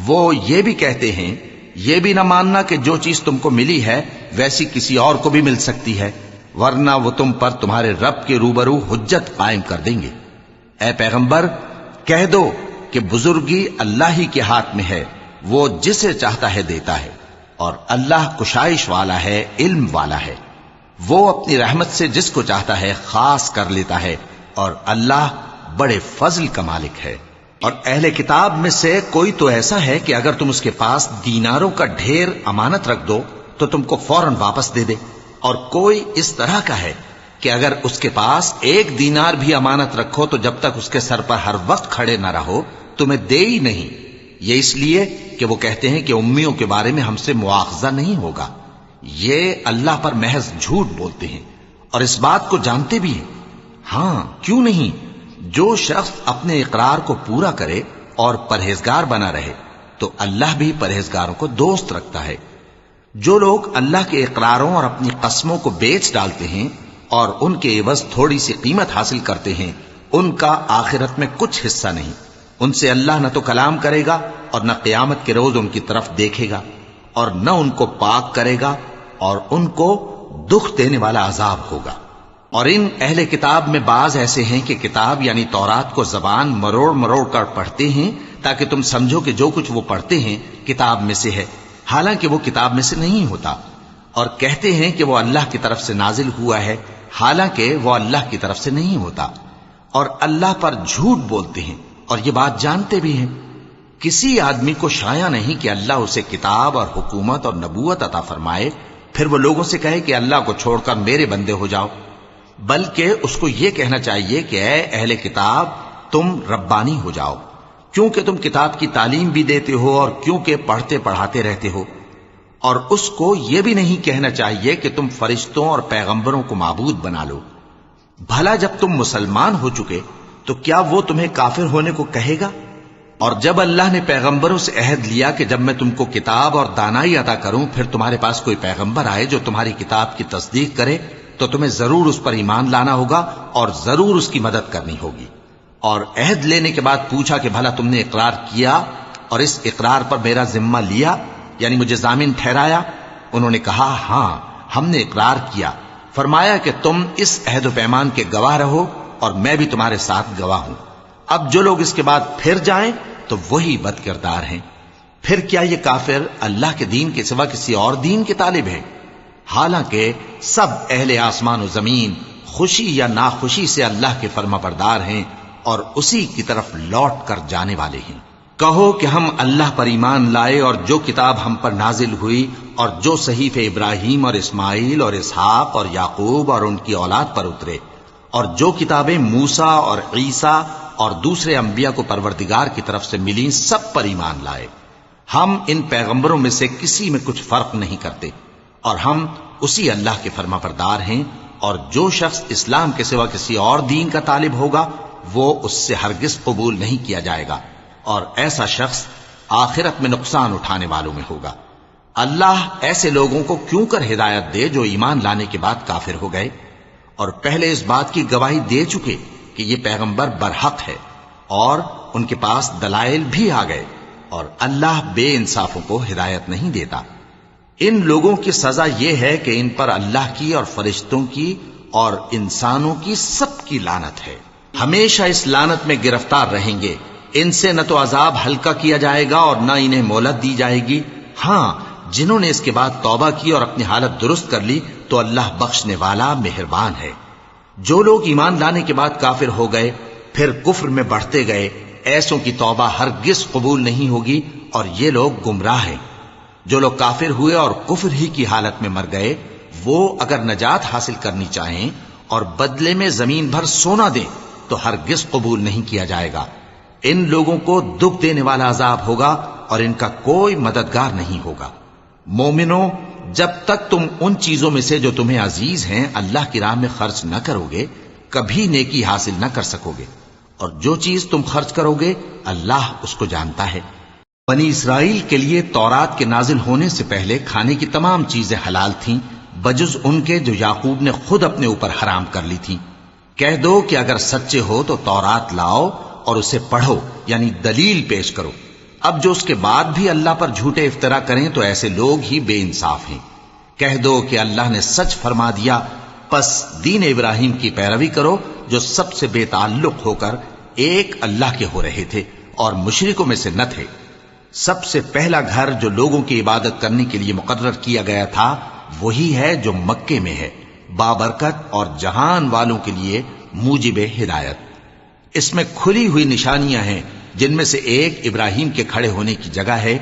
وہ یہ بھی کہتے ہیں، یہ بھی نہ ماننا کہ جو چیز تم کو ملی ہے ویسی کسی اور کو بھی مل سکتی ہے، ورنہ وہ تم پر تمہارے رب کے روبرو حجت قائم کر دیں گے۔ اے پیغمبر، کہہ دو کہ بزرگی اللہ ہی کے ہاتھ میں ہے، وہ جسے چاہتا ہے دیتا ہے، اور اللہ کشائش والا ہے، علم والا ہے، وہ اپنی رحمت سے جس کو چاہتا ہے خاص کر لیتا ہے، اور اللہ بڑے فضل کا مالک ہے۔ اور اہل کتاب میں سے کوئی تو ایسا ہے کہ اگر تم اس کے پاس دیناروں کا ڈھیر امانت رکھ دو تو تم کو فوراً واپس دے دے، اور کوئی اس طرح کا ہے کہ اگر اس کے پاس 1 دینار بھی امانت رکھو تو جب تک اس کے سر پر ہر وقت کھڑے نہ رہو تمہیں دے ہی نہیں۔ یہ اس لیے کہ وہ کہتے ہیں کہ امیوں کے بارے میں ہم سے مواخذہ نہیں ہوگا۔ یہ اللہ پر محض جھوٹ بولتے ہیں اور اس بات کو جانتے بھی ہیں۔ ہاں، کیوں نہیں؟ جو شخص اپنے اقرار کو پورا کرے اور پرہیزگار بنا رہے تو اللہ بھی پرہیزگاروں کو دوست رکھتا ہے۔ جو لوگ اللہ کے اقراروں اور اپنی قسموں کو بیچ ڈالتے ہیں اور ان کے عوض تھوڑی سی قیمت حاصل کرتے ہیں، ان کا آخرت میں کچھ حصہ نہیں۔ ان سے اللہ نہ تو کلام کرے گا اور نہ قیامت کے روز ان کی طرف دیکھے گا، اور نہ ان کو پاک کرے گا، اور ان کو دکھ دینے والا عذاب ہوگا۔ اور ان اہل کتاب میں بعض ایسے ہیں کہ کتاب یعنی تورات کو زبان مروڑ مروڑ کر پڑھتے ہیں تاکہ تم سمجھو کہ جو کچھ وہ پڑھتے ہیں کتاب میں سے ہے، حالانکہ وہ کتاب میں سے نہیں ہوتا، اور کہتے ہیں کہ وہ اللہ کی طرف سے نازل ہوا ہے، حالانکہ وہ اللہ کی طرف سے نہیں ہوتا، اور اللہ پر جھوٹ بولتے ہیں اور یہ بات جانتے بھی ہیں۔ کسی آدمی کو شایع نہیں کہ اللہ اسے کتاب اور حکومت اور نبوت عطا فرمائے پھر وہ لوگوں سے کہے کہ اللہ کو چھوڑ کر میرے بندے ہو جاؤ، بلکہ اس کو یہ کہنا چاہیے کہ اے اہل کتاب، تم ربانی ہو جاؤ، کیونکہ تم کتاب کی تعلیم بھی دیتے ہو اور کیونکہ پڑھتے پڑھاتے رہتے ہو۔ اور اس کو یہ بھی نہیں کہنا چاہیے کہ تم فرشتوں اور پیغمبروں کو معبود بنا لو۔ بھلا جب تم مسلمان ہو چکے تو کیا وہ تمہیں کافر ہونے کو کہے گا؟ اور جب اللہ نے پیغمبروں سے عہد لیا کہ جب میں تم کو کتاب اور دانائی عطا کروں پھر تمہارے پاس کوئی پیغمبر آئے جو تمہاری کتاب کی تصدیق کرے تو تمہیں ضرور اس پر ایمان لانا ہوگا اور ضرور اس کی مدد کرنی ہوگی۔ اور عہد لینے کے بعد پوچھا کہ بھلا تم نے اقرار کیا اور اس اقرار پر میرا ذمہ لیا، یعنی مجھے ضامن ٹھہرایا؟ انہوں نے کہا ہاں، ہم نے اقرار کیا۔ فرمایا کہ تم اس عہد و پیمان کے گواہ رہو اور میں بھی تمہارے ساتھ گواہ ہوں۔ اب جو لوگ اس کے بعد پھر جائیں تو وہی بد کردار ہیں۔ پھر کیا یہ کافر اللہ کے دین کے سوا کسی اور دین کے طالب ہیں؟ حالانکہ سب اہل آسمان و زمین خوشی یا ناخوشی سے اللہ کے فرما بردار ہیں اور اسی کی طرف لوٹ کر جانے والے ہیں۔ کہو کہ ہم اللہ پر ایمان لائے اور جو کتاب ہم پر نازل ہوئی اور جو صحیفے ابراہیم اور اسماعیل اور اسحاق اور یعقوب اور ان کی اولاد پر اترے اور جو کتابیں موسیٰ اور عیسیٰ اور دوسرے انبیاء کو پروردگار کی طرف سے ملیں سب پر ایمان لائے۔ ہم ان پیغمبروں میں سے کسی میں کچھ فرق نہیں کرتے اور ہم اسی اللہ کے فرما بردار ہیں، اور جو شخص اسلام کے سوا کسی اور دین کا طالب ہوگا وہ اس سے ہرگز قبول نہیں کیا جائے گا، اور ایسا شخص آخرت میں نقصان اٹھانے والوں میں ہوگا۔ اللہ ایسے لوگوں کو کیوں کر ہدایت دے جو ایمان لانے کے بعد کافر ہو گئے اور پہلے اس بات کی گواہی دے چکے کہ یہ پیغمبر برحق ہے اور ان کے پاس دلائل بھی آ گئے، اور اللہ بے انصافوں کو ہدایت نہیں دیتا۔ ان لوگوں کی سزا یہ ہے کہ ان پر اللہ کی اور فرشتوں کی اور انسانوں کی سب کی لعنت ہے، ہمیشہ اس لعنت میں گرفتار رہیں گے۔ ان سے نہ تو عذاب ہلکا کیا جائے گا اور نہ انہیں مہلت دی جائے گی۔ ہاں، جنہوں نے اس کے بعد توبہ کی اور اپنی حالت درست کر لی تو اللہ بخشنے والا مہربان ہے۔ جو لوگ ایمان لانے کے بعد کافر ہو گئے پھر کفر میں بڑھتے گئے، ایسوں کی توبہ ہرگز قبول نہیں ہوگی اور یہ لوگ گمراہ ہیں۔ جو لوگ کافر ہوئے اور کفر ہی کی حالت میں مر گئے، وہ اگر نجات حاصل کرنی چاہیں اور بدلے میں زمین بھر سونا دیں تو ہرگز قبول نہیں کیا جائے گا۔ ان لوگوں کو دکھ دینے والا عذاب ہوگا اور ان کا کوئی مددگار نہیں ہوگا۔ مومنوں، جب تک تم ان چیزوں میں سے جو تمہیں عزیز ہیں اللہ کی راہ میں خرچ نہ کرو گے کبھی نیکی حاصل نہ کر سکو گے، اور جو چیز تم خرچ کرو گے اللہ اس کو جانتا ہے۔ بنی اسرائیل کے لیے تورات کے نازل ہونے سے پہلے کھانے کی تمام چیزیں حلال تھیں بجز ان کے جو یعقوب نے خود اپنے اوپر حرام کر لی تھیں۔ کہہ دو کہ اگر سچے ہو تو تورات لاؤ اور اسے پڑھو، یعنی دلیل پیش کرو۔ اب جو اس کے بعد بھی اللہ پر جھوٹے افطرا کریں تو ایسے لوگ ہی بے انصاف ہیں۔ کہہ دو کہ اللہ نے سچ فرما دیا، پس دین ابراہیم کی پیروی کرو جو سب سے بے تعلق ہو کر ایک اللہ کے ہو رہے تھے اور مشرکوں میں سے نہ تھے۔ سب سے پہلا گھر جو لوگوں کی عبادت کرنے کے لیے مقرر کیا گیا تھا وہی ہے جو مکے میں ہے، بابرکت اور جہان والوں کے لیے موجب ہدایت۔ اس میں کھلی ہوئی نشانیاں ہیں جن میں سے ایک ابراہیم کے کھڑے ہونے کی جگہ ہے۔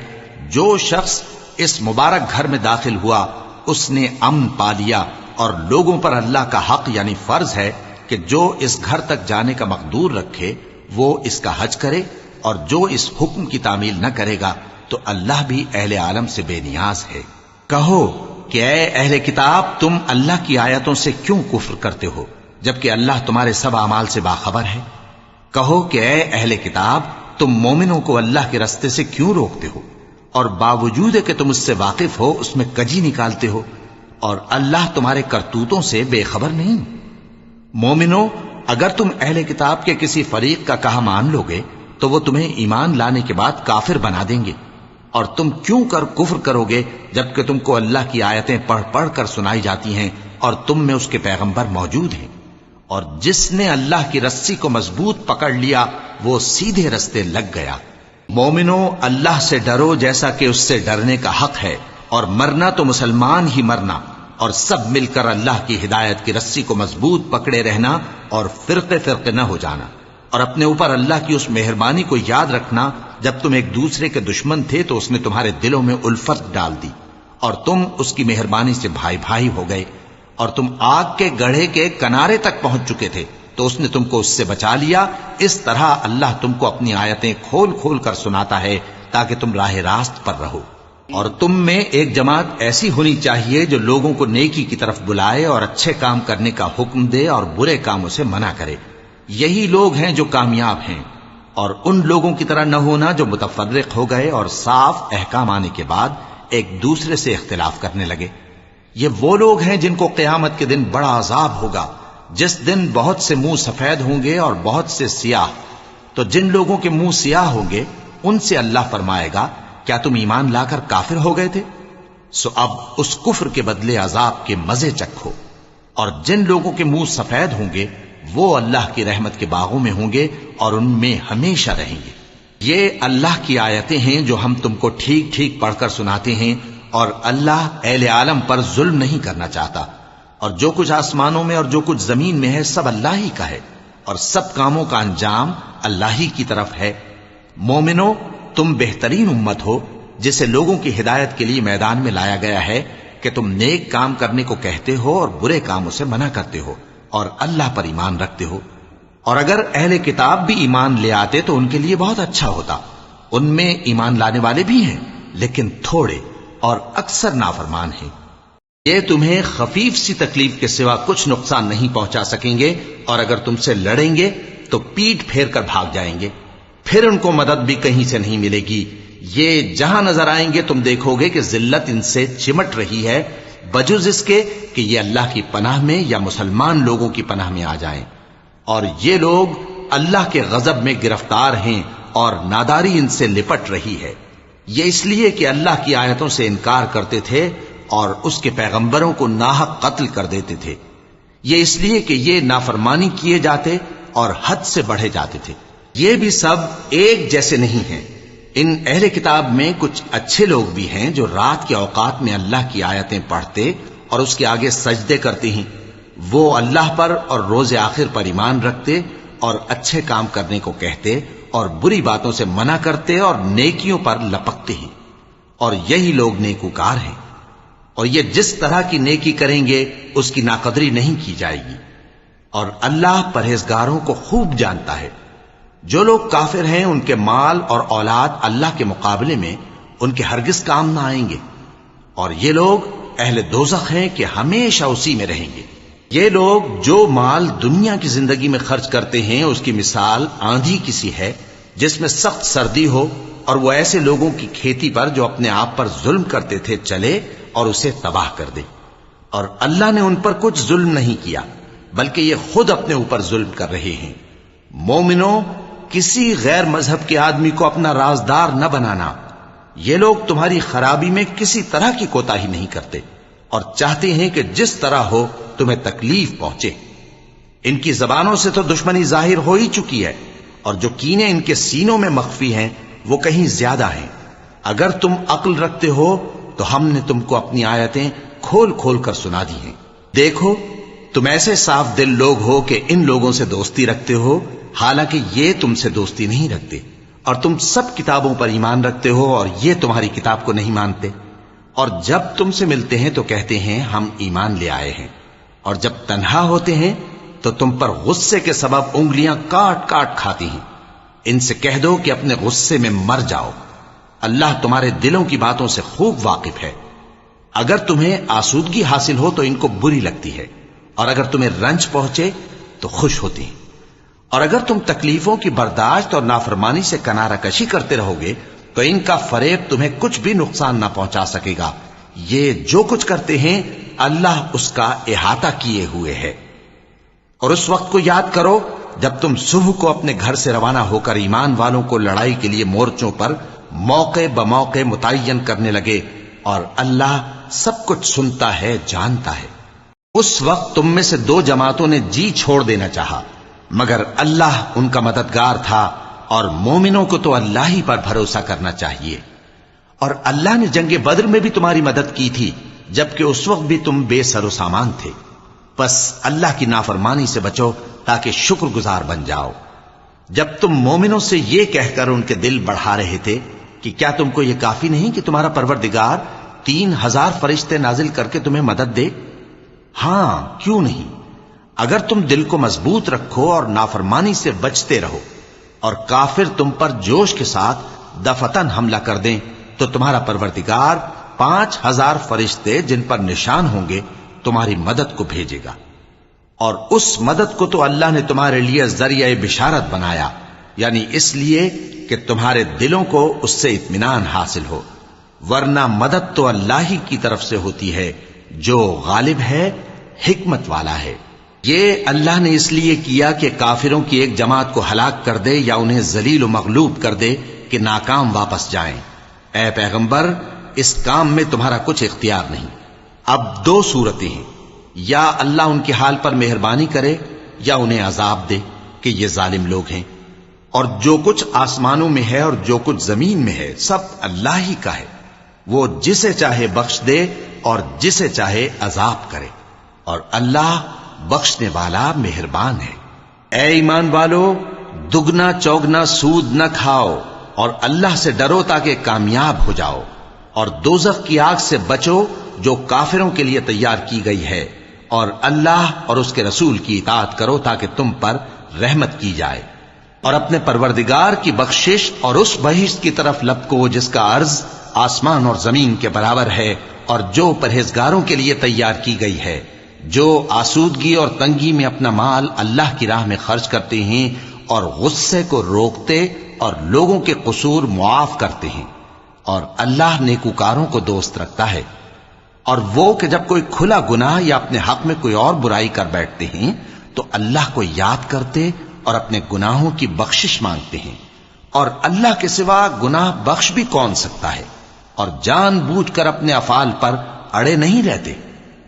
جو شخص اس مبارک گھر میں داخل ہوا اس نے امن پا لیا، اور لوگوں پر اللہ کا حق یعنی فرض ہے کہ جو اس گھر تک جانے کا مقدور رکھے وہ اس کا حج کرے، اور جو اس حکم کی تعمیل نہ کرے گا تو اللہ بھی اہل عالم سے بے نیاز ہے۔ کہو کہ اے اہل کتاب، تم اللہ کی آیتوں سے کیوں کفر کرتے ہو جبکہ اللہ تمہارے سب اعمال سے باخبر ہے؟ کہو کہ اے اہل کتاب، تم مومنوں کو اللہ کے رستے سے کیوں روکتے ہو اور باوجود کہ تم اس سے واقف ہو اس میں کجی نکالتے ہو، اور اللہ تمہارے کرتوتوں سے بے خبر نہیں؟ مومنوں، اگر تم اہل کتاب کے کسی فریق کا کہا مان لو گے تو وہ تمہیں ایمان لانے کے بعد کافر بنا دیں گے، اور تم کیوں کر کفر کرو گے جبکہ تم کو اللہ کی آیتیں پڑھ پڑھ کر سنائی جاتی ہیں اور تم میں اس کے پیغمبر موجود ہیں۔ اور جس نے اللہ کی رسی کو مضبوط پکڑ لیا وہ سیدھے رستے لگ گیا۔ مومنوں، اللہ سے ڈرو جیسا کہ اس سے ڈرنے کا حق ہے، اور مرنا تو مسلمان ہی مرنا، اور سب مل کر اللہ کی ہدایت کی رسی کو مضبوط پکڑے رہنا اور فرقے فرقے نہ ہو جانا، اور اپنے اوپر اللہ کی اس مہربانی کو یاد رکھنا جب تم ایک دوسرے کے دشمن تھے تو اس نے تمہارے دلوں میں الفت ڈال دی اور تم اس کی مہربانی سے بھائی بھائی ہو گئے، اور تم آگ کے گڑھے کے کنارے تک پہنچ چکے تھے تو اس نے تم کو اس سے بچا لیا۔ اس طرح اللہ تم کو اپنی آیتیں کھول کھول کر سناتا ہے تاکہ تم راہ راست پر رہو۔ اور تم میں ایک جماعت ایسی ہونی چاہیے جو لوگوں کو نیکی کی طرف بلائے اور اچھے کام کرنے کا حکم دے اور برے کاموں سے منع کرے۔ یہی لوگ ہیں جو کامیاب ہیں، اور ان لوگوں کی طرح نہ ہونا جو متفرق ہو گئے اور صاف احکام آنے کے بعد ایک دوسرے سے اختلاف کرنے لگے۔ یہ وہ لوگ ہیں جن کو قیامت کے دن بڑا عذاب ہوگا، جس دن بہت سے منہ سفید ہوں گے اور بہت سے سیاہ۔ تو جن لوگوں کے منہ سیاہ ہوں گے ان سے اللہ فرمائے گا، کیا تم ایمان لا کر کافر ہو گئے تھے؟ سو اب اس کفر کے بدلے عذاب کے مزے چکھو۔ اور جن لوگوں کے منہ سفید ہوں گے وہ اللہ کی رحمت کے باغوں میں ہوں گے اور ان میں ہمیشہ رہیں گے۔ یہ اللہ کی آیتیں ہیں جو ہم تم کو ٹھیک ٹھیک پڑھ کر سناتے ہیں، اور اللہ اہل عالم پر ظلم نہیں کرنا چاہتا، اور جو کچھ آسمانوں میں اور جو کچھ زمین میں ہے سب اللہ ہی کا ہے، اور سب کاموں کا انجام اللہ ہی کی طرف ہے۔ مومنوں، تم بہترین امت ہو جسے لوگوں کی ہدایت کے لیے میدان میں لایا گیا ہے کہ تم نیک کام کرنے کو کہتے ہو اور برے کاموں سے منع کرتے ہو اور اللہ پر ایمان رکھتے ہو. اور اگر اہل کتاب بھی ایمان لے آتے تو ان کے لیے بہت اچھا ہوتا. ان میں ایمان لانے والے بھی ہیں لیکن تھوڑے اور اکثر نافرمان ہیں. یہ تمہیں خفیف سی تکلیف کے سوا کچھ نقصان نہیں پہنچا سکیں گے اور اگر تم سے لڑیں گے تو پیٹ پھیر کر بھاگ جائیں گے. پھر ان کو مدد بھی کہیں سے نہیں ملے گی. یہ جہاں نظر آئیں گے تم دیکھو گے کہ ذلت ان سے چمٹ رہی ہے بجز اس کے کہ یہ اللہ کی پناہ میں یا مسلمان لوگوں کی پناہ میں آ جائیں. اور یہ لوگ اللہ کے غضب میں گرفتار ہیں اور ناداری ان سے لپٹ رہی ہے. یہ اس لیے کہ اللہ کی آیتوں سے انکار کرتے تھے اور اس کے پیغمبروں کو ناحق قتل کر دیتے تھے. یہ اس لیے کہ یہ نافرمانی کیے جاتے اور حد سے بڑھے جاتے تھے. یہ بھی سب ایک جیسے نہیں ہیں. ان اہل کتاب میں کچھ اچھے لوگ بھی ہیں جو رات کے اوقات میں اللہ کی آیتیں پڑھتے اور اس کے آگے سجدے کرتے ہیں. وہ اللہ پر اور روز آخر پر ایمان رکھتے اور اچھے کام کرنے کو کہتے اور بری باتوں سے منع کرتے اور نیکیوں پر لپکتے ہیں. اور یہی لوگ نیکوکار ہیں. اور یہ جس طرح کی نیکی کریں گے اس کی ناقدری نہیں کی جائے گی. اور اللہ پرہیزگاروں کو خوب جانتا ہے. جو لوگ کافر ہیں ان کے مال اور اولاد اللہ کے مقابلے میں ان کے ہرگز کام نہ آئیں گے. اور یہ لوگ اہل دوزخ ہیں کہ ہمیشہ اسی میں رہیں گے. یہ لوگ جو مال دنیا کی زندگی میں خرچ کرتے ہیں اس کی مثال آندھی کسی ہے جس میں سخت سردی ہو اور وہ ایسے لوگوں کی کھیتی پر جو اپنے آپ پر ظلم کرتے تھے چلے اور اسے تباہ کر دے. اور اللہ نے ان پر کچھ ظلم نہیں کیا بلکہ یہ خود اپنے اوپر ظلم کر رہے ہیں. مومنوں، کسی غیر مذہب کے آدمی کو اپنا رازدار نہ بنانا. یہ لوگ تمہاری خرابی میں کسی طرح کی کوتاہی نہیں کرتے اور چاہتے ہیں کہ جس طرح ہو تمہیں تکلیف پہنچے. ان کی زبانوں سے تو دشمنی ظاہر ہو ہی چکی ہے اور جو کینے ان کے سینوں میں مخفی ہیں وہ کہیں زیادہ ہیں. اگر تم عقل رکھتے ہو تو ہم نے تم کو اپنی آیتیں کھول کھول کر سنا دی ہیں. دیکھو، تم ایسے صاف دل لوگ ہو کہ ان لوگوں سے دوستی رکھتے ہو حالانکہ یہ تم سے دوستی نہیں رکھتے. اور تم سب کتابوں پر ایمان رکھتے ہو اور یہ تمہاری کتاب کو نہیں مانتے. اور جب تم سے ملتے ہیں تو کہتے ہیں ہم ایمان لے آئے ہیں، اور جب تنہا ہوتے ہیں تو تم پر غصے کے سبب انگلیاں کاٹ کاٹ کھاتی ہیں. ان سے کہہ دو کہ اپنے غصے میں مر جاؤ. اللہ تمہارے دلوں کی باتوں سے خوب واقف ہے. اگر تمہیں آسودگی حاصل ہو تو ان کو بری لگتی ہے اور اگر تمہیں رنج پہنچے تو خوش ہوتی ہیں. اور اگر تم تکلیفوں کی برداشت اور نافرمانی سے کنارہ کشی کرتے رہو گے تو ان کا فریب تمہیں کچھ بھی نقصان نہ پہنچا سکے گا. یہ جو کچھ کرتے ہیں اللہ اس کا احاطہ کیے ہوئے ہے. اور اس وقت کو یاد کرو جب تم صبح کو اپنے گھر سے روانہ ہو کر ایمان والوں کو لڑائی کے لیے مورچوں پر موقع بموقع متعین کرنے لگے اور اللہ سب کچھ سنتا ہے، جانتا ہے. اس وقت تم میں سے دو جماعتوں نے جی چھوڑ دینا چاہا مگر اللہ ان کا مددگار تھا اور مومنوں کو تو اللہ ہی پر بھروسہ کرنا چاہیے. اور اللہ نے جنگ بدر میں بھی تمہاری مدد کی تھی جبکہ اس وقت بھی تم بے سر و سامان تھے. بس اللہ کی نافرمانی سے بچو تاکہ شکر گزار بن جاؤ. جب تم مومنوں سے یہ کہہ کر ان کے دل بڑھا رہے تھے کہ کیا تم کو یہ کافی نہیں کہ تمہارا پروردگار 3000 فرشتے نازل کر کے تمہیں مدد دے؟ ہاں، کیوں نہیں. اگر تم دل کو مضبوط رکھو اور نافرمانی سے بچتے رہو اور کافر تم پر جوش کے ساتھ دفتن حملہ کر دیں تو تمہارا پروردگار 5000 فرشتے جن پر نشان ہوں گے تمہاری مدد کو بھیجے گا. اور اس مدد کو تو اللہ نے تمہارے لیے ذریعہ بشارت بنایا، یعنی اس لیے کہ تمہارے دلوں کو اس سے اطمینان حاصل ہو. ورنہ مدد تو اللہ ہی کی طرف سے ہوتی ہے جو غالب ہے، حکمت والا ہے. یہ اللہ نے اس لیے کیا کہ کافروں کی ایک جماعت کو ہلاک کر دے یا انہیں ذلیل و مغلوب کر دے کہ ناکام واپس جائیں. اے پیغمبر، اس کام میں تمہارا کچھ اختیار نہیں. اب دو صورتیں ہیں، یا اللہ ان کے حال پر مہربانی کرے یا انہیں عذاب دے کہ یہ ظالم لوگ ہیں. اور جو کچھ آسمانوں میں ہے اور جو کچھ زمین میں ہے سب اللہ ہی کا ہے. وہ جسے چاہے بخش دے اور جسے چاہے عذاب کرے، اور اللہ بخشنے والا مہربان ہے. اے ایمان والو، دگنا چوگنا سود نہ کھاؤ اور اللہ سے ڈرو تاکہ کامیاب ہو جاؤ، اور دوزخ کی آگ سے بچو جو کافروں کے لیے تیار کی گئی ہے، اور اللہ اور اس کے رسول کی اطاعت کرو تاکہ تم پر رحمت کی جائے، اور اپنے پروردگار کی بخشش اور اس بہشت کی طرف لپکو جس کا عرض آسمان اور زمین کے برابر ہے، اور جو پرہیزگاروں کے لیے تیار کی گئی ہے، جو آسودگی اور تنگی میں اپنا مال اللہ کی راہ میں خرچ کرتے ہیں اور غصے کو روکتے اور لوگوں کے قصور معاف کرتے ہیں، اور اللہ نیکوکاروں کو دوست رکھتا ہے۔ اور وہ کہ جب کوئی کھلا گناہ یا اپنے حق میں کوئی اور برائی کر بیٹھتے ہیں تو اللہ کو یاد کرتے اور اپنے گناہوں کی بخشش مانگتے ہیں، اور اللہ کے سوا گناہ بخش بھی کون سکتا ہے، اور جان بوجھ کر اپنے افعال پر اڑے نہیں رہتے۔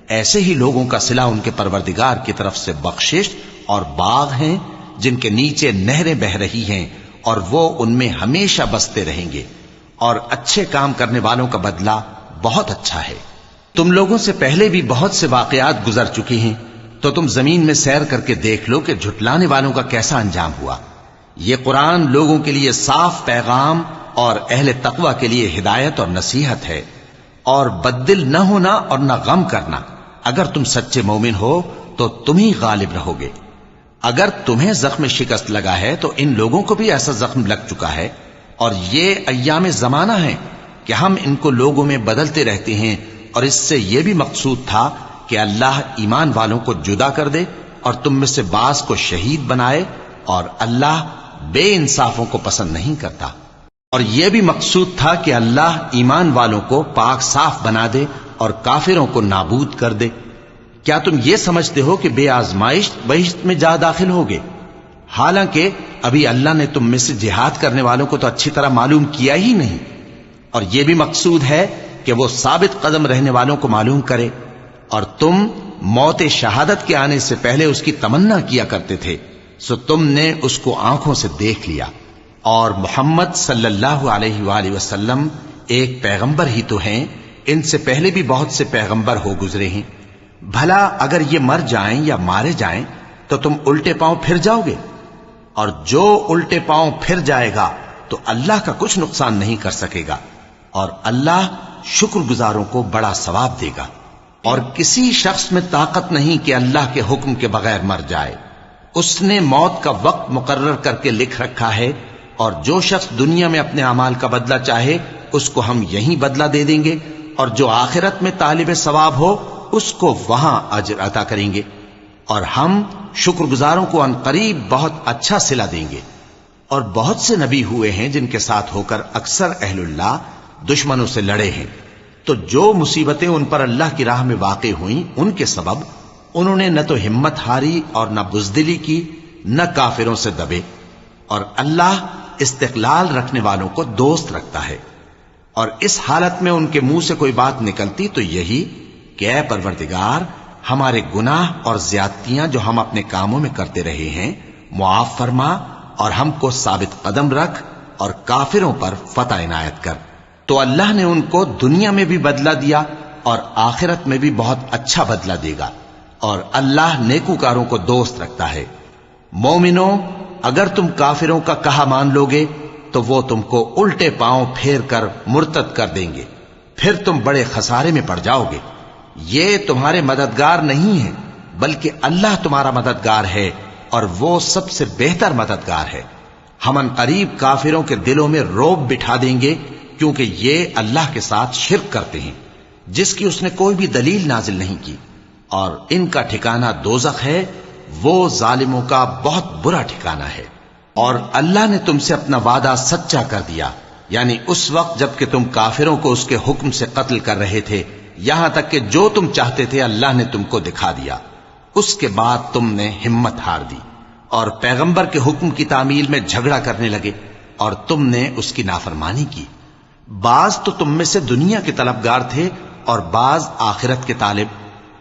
ایسے ہی لوگوں کا صلہ ان کے پروردگار کی طرف سے بخشش اور باغ ہیں جن کے نیچے نہریں بہ رہی ہیں، اور وہ ان میں ہمیشہ بستے رہیں گے، اور اچھے کام کرنے والوں کا بدلہ بہت اچھا ہے۔ تم لوگوں سے پہلے بھی بہت سے واقعات گزر چکی ہیں، تو تم زمین میں سیر کر کے دیکھ لو کہ جھٹلانے والوں کا کیسا انجام ہوا۔ یہ قرآن لوگوں کے لیے صاف پیغام اور اہل تقوی کے لیے ہدایت اور نصیحت ہے، اور بددل نہ ہونا اور نہ غم کرنا۔ اگر تم سچے مومن ہو تو تم ہی غالب رہو گے۔ اگر تمہیں زخم شکست لگا ہے تو ان لوگوں کو بھی ایسا زخم لگ چکا ہے، اور یہ ایام زمانہ ہے کہ ہم ان کو لوگوں میں بدلتے رہتے ہیں، اور اس سے یہ بھی مقصود تھا کہ اللہ ایمان والوں کو جدا کر دے اور تم میں سے بعض کو شہید بنائے، اور اللہ بے انصافوں کو پسند نہیں کرتا۔ اور یہ بھی مقصود تھا کہ اللہ ایمان والوں کو پاک صاف بنا دے اور کافروں کو نابود کر دے۔ کیا تم یہ سمجھتے ہو کہ بے آزمائش بہشت میں جا داخل ہوگے؟ حالانکہ ابھی اللہ نے تم میں سے جہاد کرنے والوں کو تو اچھی طرح معلوم کیا ہی نہیں، اور یہ بھی مقصود ہے کہ وہ ثابت قدم رہنے والوں کو معلوم کرے، اور تم موت شہادت کے آنے سے پہلے اس کی تمنا کیا کرتے تھے، سو تم نے اس کو آنکھوں سے دیکھ لیا۔ اور محمد صلی اللہ علیہ وآلہ وسلم ایک پیغمبر ہی تو ہیں، ان سے پہلے بھی بہت سے پیغمبر ہو گزرے ہیں۔ بھلا اگر یہ مر جائیں یا مارے جائیں تو تم الٹے پاؤں پھر جاؤ گے؟ اور جو الٹے پاؤں پھر جائے گا تو اللہ کا کچھ نقصان نہیں کر سکے گا، اور اللہ شکر گزاروں کو بڑا ثواب دے گا۔ اور کسی شخص میں طاقت نہیں کہ اللہ کے حکم کے بغیر مر جائے، اس نے موت کا وقت مقرر کر کے لکھ رکھا ہے، اور جو شخص دنیا میں اپنے اعمال کا بدلہ چاہے اس کو ہم یہیں بدلہ دے دیں گے، اور جو آخرت میں طالب ثواب ہو اس کو وہاں اجر عطا کریں گے، اور ہم شکر گزاروں کو ان قریب بہت اچھا صلہ دیں گے۔ اور بہت سے نبی ہوئے ہیں جن کے ساتھ ہو کر اکثر اہل اللہ دشمنوں سے لڑے ہیں، تو جو مصیبتیں ان پر اللہ کی راہ میں واقع ہوئیں ان کے سبب انہوں نے نہ تو ہمت ہاری اور نہ بزدلی کی، نہ کافروں سے دبے، اور اللہ استقلال رکھنے والوں کو دوست رکھتا ہے۔ اور اس حالت میں ان کے منہ سے کوئی بات نکلتی تو یہی کہ اے پروردگار، ہمارے گناہ اور زیادتیاں جو ہم اپنے کاموں میں کرتے رہے ہیں معاف فرما، اور ہم کو ثابت قدم رکھ اور کافروں پر فتح عنایت کر۔ تو اللہ نے ان کو دنیا میں بھی بدلہ دیا اور آخرت میں بھی بہت اچھا بدلہ دے گا، اور اللہ نیکوکاروں کو دوست رکھتا ہے۔ مومنوں، اگر تم کافروں کا کہا مان لوگے تو وہ تم کو الٹے پاؤں پھیر کر مرتد کر دیں گے، پھر تم بڑے خسارے میں پڑ جاؤ گے۔ یہ تمہارے مددگار نہیں ہے بلکہ اللہ تمہارا مددگار ہے، اور وہ سب سے بہتر مددگار ہے۔ ہم ان قریب کافروں کے دلوں میں رعب بٹھا دیں گے، کیونکہ یہ اللہ کے ساتھ شرک کرتے ہیں جس کی اس نے کوئی بھی دلیل نازل نہیں کی، اور ان کا ٹھکانہ دوزخ ہے، وہ ظالموں کا بہت برا ٹھکانہ ہے۔ اور اللہ نے تم سے اپنا وعدہ سچا کر دیا، یعنی اس وقت جب کہ تم کافروں کو اس کے حکم سے قتل کر رہے تھے، یہاں تک کہ جو تم چاہتے تھے اللہ نے تم کو دکھا دیا۔ اس کے بعد تم نے ہمت ہار دی اور پیغمبر کے حکم کی تعمیل میں جھگڑا کرنے لگے، اور تم نے اس کی نافرمانی کی۔ بعض تو تم میں سے دنیا کے طلبگار تھے اور بعض آخرت کے طالب۔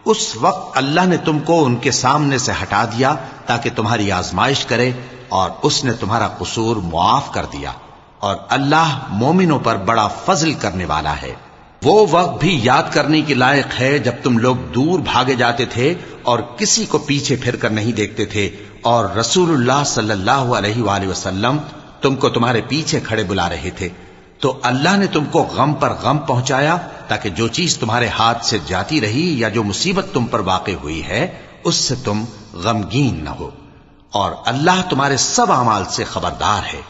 اس وقت اللہ نے تم کو ان کے سامنے سے ہٹا دیا تاکہ تمہاری آزمائش کرے، اور اس نے تمہارا قصور معاف کر دیا، اور اللہ مومنوں پر بڑا فضل کرنے والا ہے۔ وہ وقت بھی یاد کرنے کے لائق ہے جب تم لوگ دور بھاگے جاتے تھے اور کسی کو پیچھے پھر کر نہیں دیکھتے تھے، اور رسول اللہ صلی اللہ علیہ وآلہ وسلم تم کو تمہارے پیچھے کھڑے بلا رہے تھے، تو اللہ نے تم کو غم پر غم پہنچایا تاکہ جو چیز تمہارے ہاتھ سے جاتی رہی یا جو مصیبت تم پر واقع ہوئی ہے اس سے تم غمگین نہ ہو، اور اللہ تمہارے سب اعمال سے خبردار ہے۔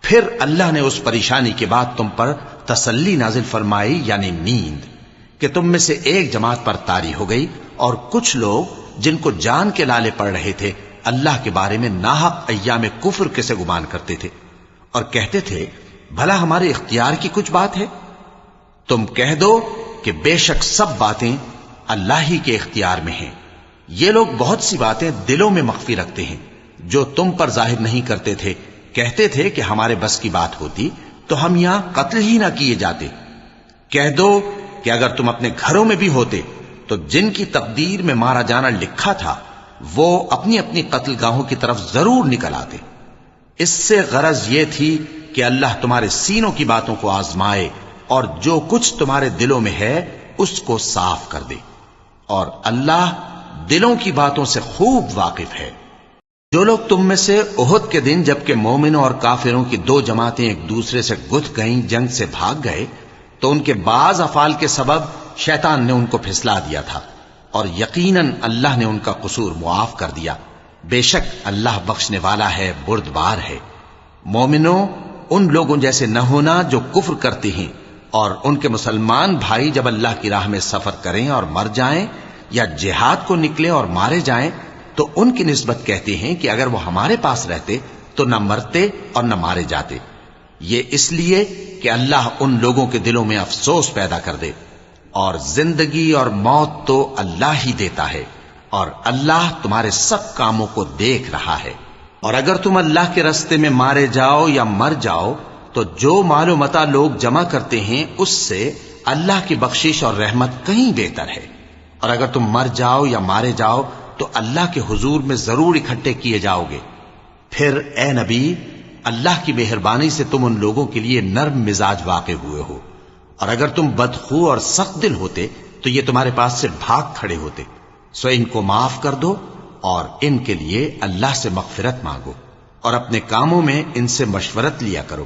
پھر اللہ نے اس پریشانی کے بعد تم پر تسلی نازل فرمائی، یعنی نیند، کہ تم میں سے ایک جماعت پر طاری ہو گئی، اور کچھ لوگ جن کو جان کے لالے پڑ رہے تھے اللہ کے بارے میں ناحق ایام کفر کے سے گمان کرتے تھے، اور کہتے تھے بھلا ہمارے اختیار کی کچھ بات ہے؟ تم کہہ دو کہ بے شک سب باتیں اللہ ہی کے اختیار میں ہیں۔ یہ لوگ بہت سی باتیں دلوں میں مخفی رکھتے ہیں جو تم پر ظاہر نہیں کرتے تھے۔ کہتے تھے کہ ہمارے بس کی بات ہوتی تو ہم یہاں قتل ہی نہ کیے جاتے۔ کہہ دو کہ اگر تم اپنے گھروں میں بھی ہوتے تو جن کی تقدیر میں مارا جانا لکھا تھا وہ اپنی اپنی قتل گاہوں کی طرف ضرور نکل آتے۔ اس سے غرض یہ تھی کہ اللہ تمہارے سینوں کی باتوں کو آزمائے اور جو کچھ تمہارے دلوں میں ہے اس کو صاف کر دے، اور اللہ دلوں کی باتوں سے خوب واقف ہے۔ جو لوگ تم میں سے احد کے دن جبکہ مومنوں اور کافروں کی دو جماعتیں ایک دوسرے سے گتھ گئیں، جنگ سے بھاگ گئے، تو ان کے بعض افعال کے سبب شیطان نے ان کو پھسلا دیا تھا، اور یقیناً اللہ نے ان کا قصور معاف کر دیا۔ بے شک اللہ بخشنے والا ہے، بردبار ہے۔ مومنوں، ان لوگوں جیسے نہ ہونا جو کفر کرتے ہیں، اور ان کے مسلمان بھائی جب اللہ کی راہ میں سفر کریں اور مر جائیں یا جہاد کو نکلیں اور مارے جائیں تو ان کی نسبت کہتے ہیں کہ اگر وہ ہمارے پاس رہتے تو نہ مرتے اور نہ مارے جاتے۔ یہ اس لیے کہ اللہ ان لوگوں کے دلوں میں افسوس پیدا کر دے، اور زندگی اور موت تو اللہ ہی دیتا ہے، اور اللہ تمہارے سب کاموں کو دیکھ رہا ہے۔ اور اگر تم اللہ کے راستے میں مارے جاؤ یا مر جاؤ تو جو مال و متاع لوگ جمع کرتے ہیں اس سے اللہ کی بخشش اور رحمت کہیں بہتر ہے، اور اگر تم مر جاؤ یا مارے جاؤ تو اللہ کے حضور میں ضرور اکٹھے کیے جاؤ گے۔ پھر اے نبی، اللہ کی مہربانی سے تم ان لوگوں کے لیے نرم مزاج واقع ہوئے ہو، اور اگر تم بدخو اور سخت دل ہوتے تو یہ تمہارے پاس سے بھاگ کھڑے ہوتے۔ سو ان کو معاف کر دو اور ان کے لیے اللہ سے مغفرت مانگو، اور اپنے کاموں میں ان سے مشورت لیا کرو،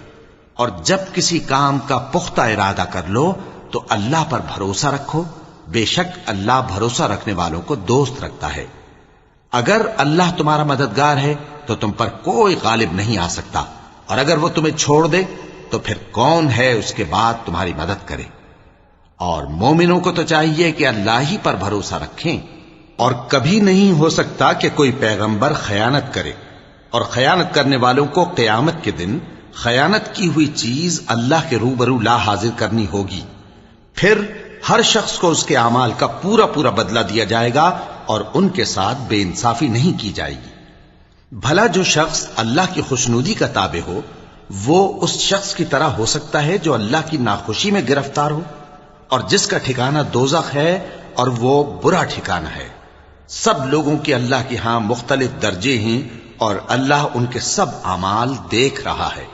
اور جب کسی کام کا پختہ ارادہ کر لو تو اللہ پر بھروسہ رکھو، بے شک اللہ بھروسہ رکھنے والوں کو دوست رکھتا ہے۔ اگر اللہ تمہارا مددگار ہے تو تم پر کوئی غالب نہیں آ سکتا، اور اگر وہ تمہیں چھوڑ دے تو پھر کون ہے اس کے بعد تمہاری مدد کرے؟ اور مومنوں کو تو چاہیے کہ اللہ ہی پر بھروسہ رکھیں، اور کبھی نہیں ہو سکتا کہ کوئی پیغمبر خیانت کرے، اور خیانت کرنے والوں کو قیامت کے دن خیانت کی ہوئی چیز اللہ کے روبرو لا حاضر کرنی ہوگی۔ پھر ہر شخص کو اس کے اعمال کا پورا پورا بدلہ دیا جائے گا، اور ان کے ساتھ بے انصافی نہیں کی جائے گی۔ بھلا جو شخص اللہ کی خوشنودی کا تابع ہو وہ اس شخص کی طرح ہو سکتا ہے جو اللہ کی ناخوشی میں گرفتار ہو، اور جس کا ٹھکانہ دوزخ ہے اور وہ برا ٹھکانہ ہے۔ سب لوگوں کے اللہ کے ہاں مختلف درجے ہیں، اور اللہ ان کے سب اعمال دیکھ رہا ہے۔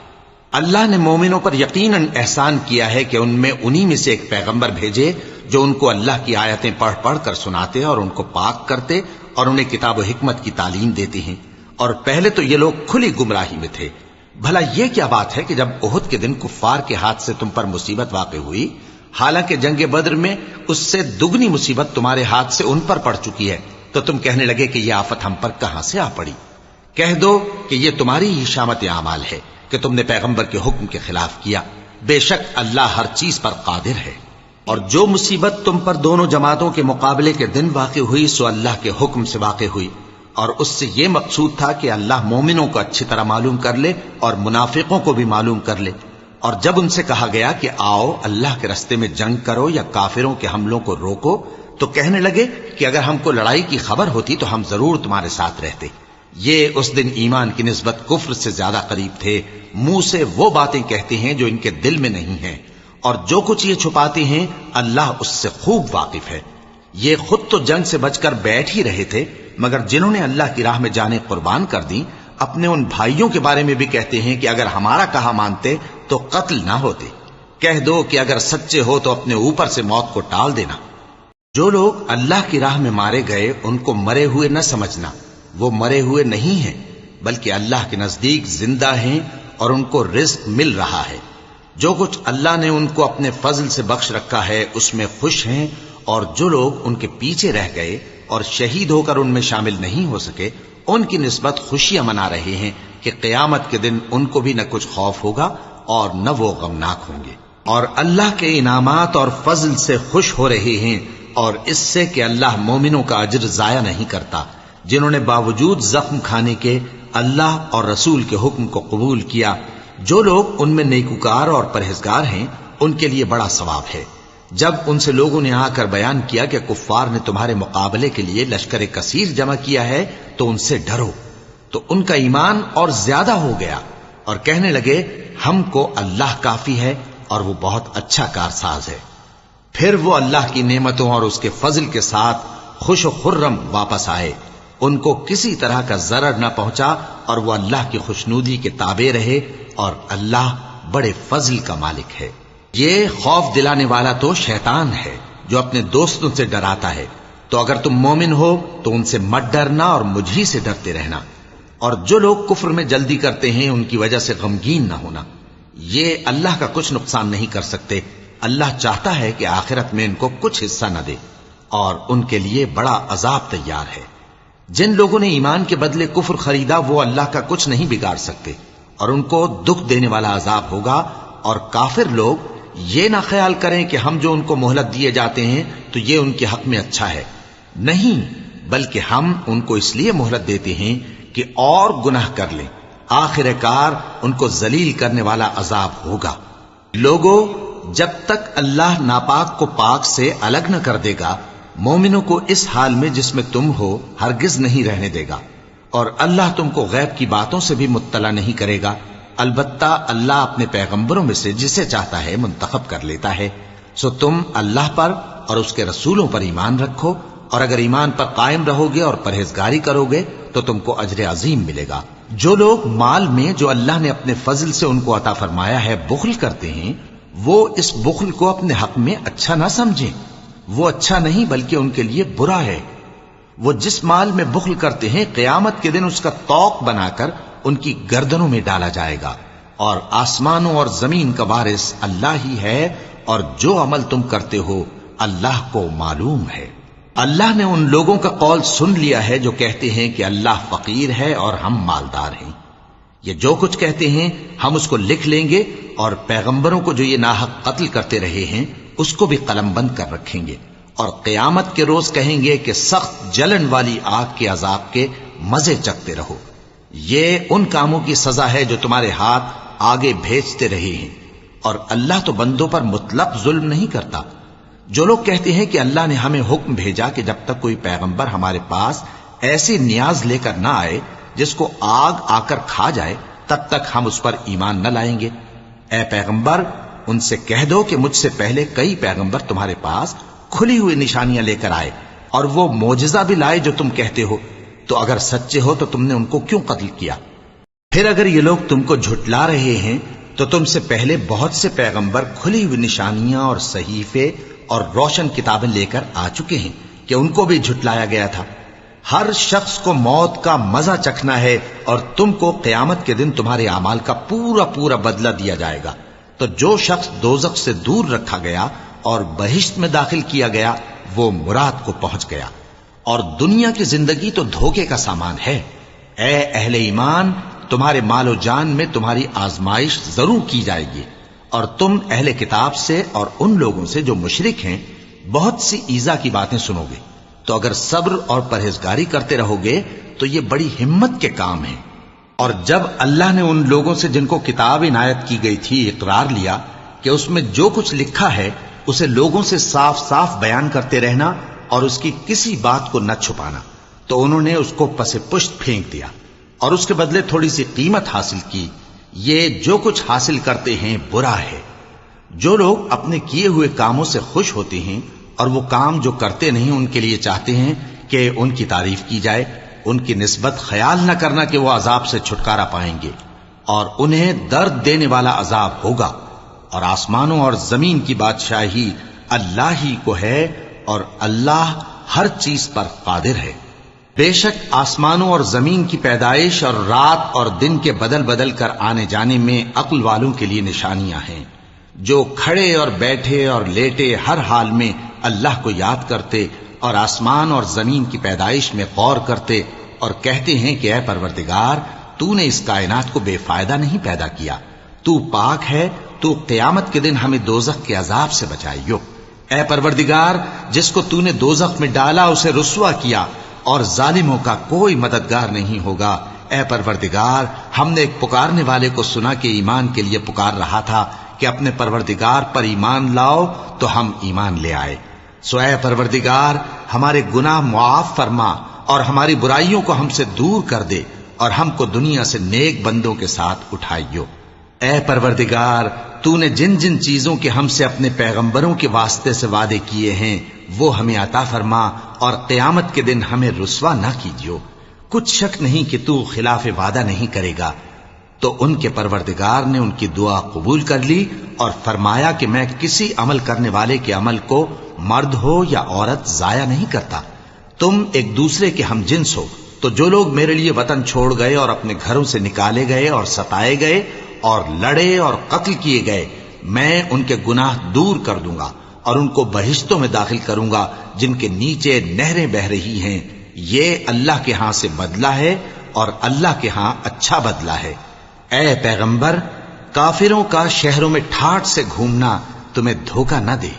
اللہ نے مومنوں پر یقیناً احسان کیا ہے کہ ان میں انہی میں سے ایک پیغمبر بھیجے جو ان کو اللہ کی آیتیں پڑھ پڑھ کر سناتے اور ان کو پاک کرتے اور انہیں کتاب و حکمت کی تعلیم دیتے ہیں، اور پہلے تو یہ لوگ کھلی گمراہی میں تھے۔ بھلا یہ کیا بات ہے کہ جب احد کے دن کفار کے ہاتھ سے تم پر مصیبت واقع ہوئی، حالانکہ جنگ بدر میں اس سے دگنی مصیبت تمہارے ہاتھ سے ان پر پڑ چکی ہے، تو تم کہنے لگے کہ یہ آفت ہم پر کہاں سے آ پڑی؟ کہہ دو کہ یہ تمہاری ہی شامت اعمال ہے کہ تم نے پیغمبر کے حکم کے خلاف کیا، بے شک اللہ ہر چیز پر قادر ہے۔ اور جو مصیبت تم پر دونوں جماعتوں کے مقابلے کے دن واقع ہوئی سو اللہ کے حکم سے واقع ہوئی، اور اس سے یہ مقصود تھا کہ اللہ مومنوں کو اچھی طرح معلوم کر لے اور منافقوں کو بھی معلوم کر لے۔ اور جب ان سے کہا گیا کہ آؤ اللہ کے راستے میں جنگ کرو یا کافروں کے حملوں کو روکو، تو کہنے لگے کہ اگر ہم کو لڑائی کی خبر ہوتی تو ہم ضرور تمہارے ساتھ رہتے۔ یہ اس دن ایمان کی نسبت کفر سے زیادہ قریب تھے، منہ سے وہ باتیں کہتے ہیں جو ان کے دل میں نہیں ہیں، اور جو کچھ یہ چھپاتے ہیں اللہ اس سے خوب واقف ہے۔ یہ خود تو جنگ سے بچ کر بیٹھ ہی رہے تھے، مگر جنہوں نے اللہ کی راہ میں جانیں قربان کر دیں اپنے ان بھائیوں کے بارے میں بھی کہتے ہیں کہ اگر ہمارا کہا مانتے تو قتل نہ ہوتے۔ کہہ دو کہ اگر سچے ہو تو اپنے اوپر سے موت کو ٹال دینا۔ جو لوگ اللہ کی راہ میں مارے گئے ان کو مرے ہوئے نہ سمجھنا، وہ مرے ہوئے نہیں ہیں بلکہ اللہ کے نزدیک زندہ ہیں اور ان کو رزق مل رہا ہے۔ جو کچھ اللہ نے ان کو اپنے فضل سے بخش رکھا ہے اس میں خوش ہیں، اور جو لوگ ان کے پیچھے رہ گئے اور شہید ہو کر ان میں شامل نہیں ہو سکے ان کی نسبت خوشیاں منا رہے ہیں کہ قیامت کے دن ان کو بھی نہ کچھ خوف ہوگا اور نہ وہ غمناک ہوں گے، اور اللہ کے انعامات اور فضل سے خوش ہو رہے ہیں، اور اس سے کہ اللہ مومنوں کا اجر ضائع نہیں کرتا جنہوں نے باوجود زخم کھانے کے اللہ اور رسول کے حکم کو قبول کیا۔ جو لوگ ان میں نیکوکار اور پرہیزگار ہیں ان کے لیے بڑا ثواب ہے۔ جب ان سے لوگوں نے آ کر بیان کیا کہ کفار نے تمہارے مقابلے کے لیے لشکر کثیر جمع کیا ہے تو ان سے ڈرو، تو ان کا ایمان اور زیادہ ہو گیا اور کہنے لگے ہم کو اللہ کافی ہے اور وہ بہت اچھا کارساز ہے۔ پھر وہ اللہ کی نعمتوں اور اس کے فضل کے ساتھ خوش و خرم واپس آئے، ان کو کسی طرح کا ضرر نہ پہنچا اور وہ اللہ کی خوشنودی کے تابع رہے، اور اللہ بڑے فضل کا مالک ہے۔ یہ خوف دلانے والا تو شیطان ہے جو اپنے دوستوں سے ڈراتا ہے، تو اگر تم مومن ہو تو ان سے مت ڈرنا اور مجھ ہی سے ڈرتے رہنا، اور جو لوگ کفر میں جلدی کرتے ہیں ان کی وجہ سے غمگین نہ ہونا، یہ اللہ کا کچھ نقصان نہیں کر سکتے۔ اللہ چاہتا ہے کہ آخرت میں ان کو کچھ حصہ نہ دے، اور ان کے لیے بڑا عذاب تیار ہے۔ جن لوگوں نے ایمان کے بدلے کفر خریدا وہ اللہ کا کچھ نہیں بگاڑ سکتے، اور ان کو دکھ دینے والا عذاب ہوگا۔ اور کافر لوگ یہ نہ خیال کریں کہ ہم جو ان کو مہلت دیے جاتے ہیں تو یہ ان کے حق میں اچھا ہے، نہیں، بلکہ ہم ان کو اس لیے مہلت دیتے ہیں کہ اور گناہ کر لیں، آخر کار ان کو ذلیل کرنے والا عذاب ہوگا۔ لوگوں، جب تک اللہ ناپاک کو پاک سے الگ نہ کر دے گا مومنوں کو اس حال میں جس میں تم ہو ہرگز نہیں رہنے دے گا، اور اللہ تم کو غیب کی باتوں سے بھی مطلع نہیں کرے گا، البتہ اللہ اپنے پیغمبروں میں سے جسے چاہتا ہے منتخب کر لیتا ہے۔ سو تم اللہ پر اور اس کے رسولوں پر ایمان رکھو، اور اگر ایمان پر قائم رہو گے اور پرہیزگاری کرو گے تو تم کو اجر عظیم ملے گا۔ جو لوگ مال میں جو اللہ نے اپنے فضل سے ان کو عطا فرمایا ہے بخل کرتے ہیں، وہ اس بخل کو اپنے حق میں اچھا نہ سمجھیں، وہ اچھا نہیں بلکہ ان کے لیے برا ہے۔ وہ جس مال میں بخل کرتے ہیں قیامت کے دن اس کا طوق بنا کر ان کی گردنوں میں ڈالا جائے گا، اور آسمانوں اور زمین کا وارث اللہ ہی ہے، اور جو عمل تم کرتے ہو اللہ کو معلوم ہے۔ اللہ نے ان لوگوں کا قول سن لیا ہے جو کہتے ہیں کہ اللہ فقیر ہے اور ہم مالدار ہیں۔ یہ جو کچھ کہتے ہیں ہم اس کو لکھ لیں گے، اور پیغمبروں کو جو یہ ناحق قتل کرتے رہے ہیں اس کو بھی قلم بند کر رکھیں گے، اور قیامت کے روز کہیں گے کہ سخت جلن والی آگ کے عذاب کے مزے چکھتے رہو۔ یہ ان کاموں کی سزا ہے جو تمہارے ہاتھ آگے بھیجتے رہے ہیں، اور اللہ تو بندوں پر مطلق ظلم نہیں کرتا۔ جو لوگ کہتے ہیں کہ اللہ نے ہمیں حکم بھیجا کہ جب تک کوئی پیغمبر ہمارے پاس ایسی نیاز لے کر نہ آئے جس کو آگ آ کر کھا جائے تب تک ہم اس پر ایمان نہ لائیں گے، اے پیغمبر ان سے کہہ دو کہ مجھ سے پہلے کئی پیغمبر تمہارے پاس کھلی ہوئی نشانیاں لے کر آئے اور وہ معجزہ بھی لائے جو تم کہتے ہو، تو اگر سچے ہو تو تم نے ان کو کیوں قتل کیا؟ پھر اگر یہ لوگ تم کو جھٹلا رہے ہیں تو تم سے پہلے بہت سے پیغمبر کھلی ہوئی نشانیاں اور صحیفے اور روشن کتابیں لے کر آ چکے ہیں کہ ان کو بھی جھٹلایا گیا تھا۔ ہر شخص کو موت کا مزہ چکھنا ہے، اور تم کو قیامت کے دن تمہارے اعمال کا پورا پورا بدلہ دیا جائے گا۔ تو جو شخص دوزخ سے دور رکھا گیا اور بہشت میں داخل کیا گیا وہ مراد کو پہنچ گیا، اور دنیا کی زندگی تو دھوکے کا سامان ہے۔ اے اہل ایمان، تمہارے مال و جان میں تمہاری آزمائش ضرور کی جائے گی، اور تم اہل کتاب سے اور ان لوگوں سے جو مشرک ہیں بہت سی ایذا کی باتیں سنو گے، تو اگر صبر اور پرہیزگاری کرتے رہو گے تو یہ بڑی ہمت کے کام ہیں۔ اور جب اللہ نے ان لوگوں سے جن کو کتاب عنایت کی گئی تھی اقرار لیا کہ اس میں جو کچھ لکھا ہے اسے لوگوں سے صاف صاف بیان کرتے رہنا اور اس کی کسی بات کو نہ چھپانا، تو انہوں نے اس کو پس پشت پھینک دیا اور اس کے بدلے تھوڑی سی قیمت حاصل کی۔ یہ جو کچھ حاصل کرتے ہیں برا ہے۔ جو لوگ اپنے کیے ہوئے کاموں سے خوش ہوتے ہیں اور وہ کام جو کرتے نہیں ان کے لیے چاہتے ہیں کہ ان کی تعریف کی جائے، ان کی نسبت خیال نہ کرنا کہ وہ عذاب سے چھٹکارا پائیں گے، اور انہیں درد دینے والا عذاب ہوگا۔ اور آسمانوں اور زمین کی بادشاہی اللہ ہی کو ہے، اور اللہ ہر چیز پر قادر ہے۔ بے شک آسمانوں اور زمین کی پیدائش اور رات اور دن کے بدل بدل کر آنے جانے میں عقل والوں کے لیے نشانیاں ہیں، جو کھڑے اور بیٹھے اور لیٹے ہر حال میں اللہ کو یاد کرتے اور آسمان اور زمین کی پیدائش میں غور کرتے اور کہتے ہیں کہ اے پروردگار، تو نے اس کائنات کو بے فائدہ نہیں پیدا کیا، تو پاک ہے، تو قیامت کے دن ہمیں دوزخ کے عذاب سے بچائیو۔ اے پروردگار، جس کو تو نے دوزخ میں ڈالا اسے رسوا کیا، اور ظالموں کا کوئی مددگار نہیں ہوگا۔ اے پروردگار، ہم نے ایک پکارنے والے کو سنا کہ ایمان کے لیے پکار رہا تھا کہ اپنے پروردگار پر ایمان لاؤ، تو ہم ایمان لے آئے۔ سو اے پروردگار، ہمارے گناہ معاف فرما اور ہماری برائیوں کو ہم سے دور کر دے، اور ہم کو دنیا سے نیک بندوں کے ساتھ اٹھائیو۔ اے پروردگار، تو نے جن جن چیزوں کے ہم سے اپنے پیغمبروں کے واسطے سے وعدے کیے ہیں وہ ہمیں عطا فرما، اور قیامت کے دن ہمیں رسوا نہ کیجیو۔ کچھ شک نہیں کہ تو خلاف وعدہ نہیں کرے گا۔ تو ان کے پروردگار نے ان کی دعا قبول کر لی اور فرمایا کہ میں کسی عمل کرنے والے کے عمل کو مرد ہو یا عورت ضائع نہیں کرتا۔ تم ایک دوسرے کے ہم جنس ہو، تو جو لوگ میرے لیے وطن چھوڑ گئے اور اپنے گھروں سے نکالے گئے اور ستائے گئے اور لڑے اور قتل کیے گئے، میں ان کے گناہ دور کر دوں گا اور ان کو بہشتوں میں داخل کروں گا جن کے نیچے نہریں بہ رہی ہیں۔ یہ اللہ کے ہاں سے بدلہ ہے اور اللہ کے ہاں اچھا بدلہ ہے۔ اے پیغمبر، کافروں کا شہروں میں ٹھاٹ سے گھومنا تمہیں دھوکہ نہ دے،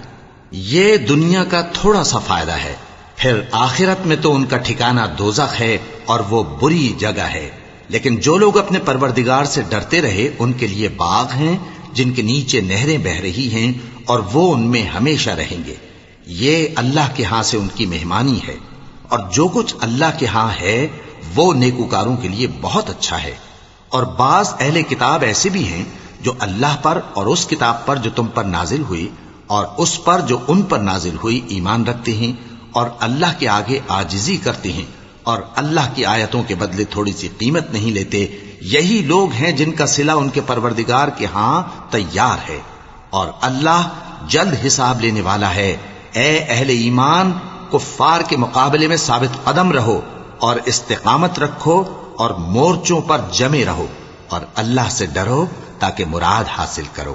یہ دنیا کا تھوڑا سا فائدہ ہے، پھر آخرت میں تو ان کا ٹھکانہ دوزخ ہے اور وہ بری جگہ ہے۔ لیکن جو لوگ اپنے پروردگار سے ڈرتے رہے ان کے لیے باغ ہیں جن کے نیچے نہریں بہ رہی ہیں، اور وہ ان میں ہمیشہ رہیں گے۔ یہ اللہ کے ہاں سے ان کی مہمانی ہے، اور جو کچھ اللہ کے ہاں ہے وہ نیکوکاروں کے لیے بہت اچھا ہے۔ اور بعض اہل کتاب ایسے بھی ہیں جو اللہ پر اور اس کتاب پر جو تم پر نازل ہوئی اور اس پر جو ان پر نازل ہوئی ایمان رکھتے ہیں، اور اللہ کے آگے عاجزی کرتے ہیں، اور اللہ کی آیتوں کے بدلے تھوڑی سی قیمت نہیں لیتے۔ یہی لوگ ہیں جن کا صلہ ان کے پروردگار کے ہاں تیار ہے، اور اللہ جلد حساب لینے والا ہے۔ اے اہل ایمان، کفار کے مقابلے میں ثابت قدم رہو اور استقامت رکھو اور مورچوں پر جمے رہو، اور اللہ سے ڈرو تاکہ مراد حاصل کرو۔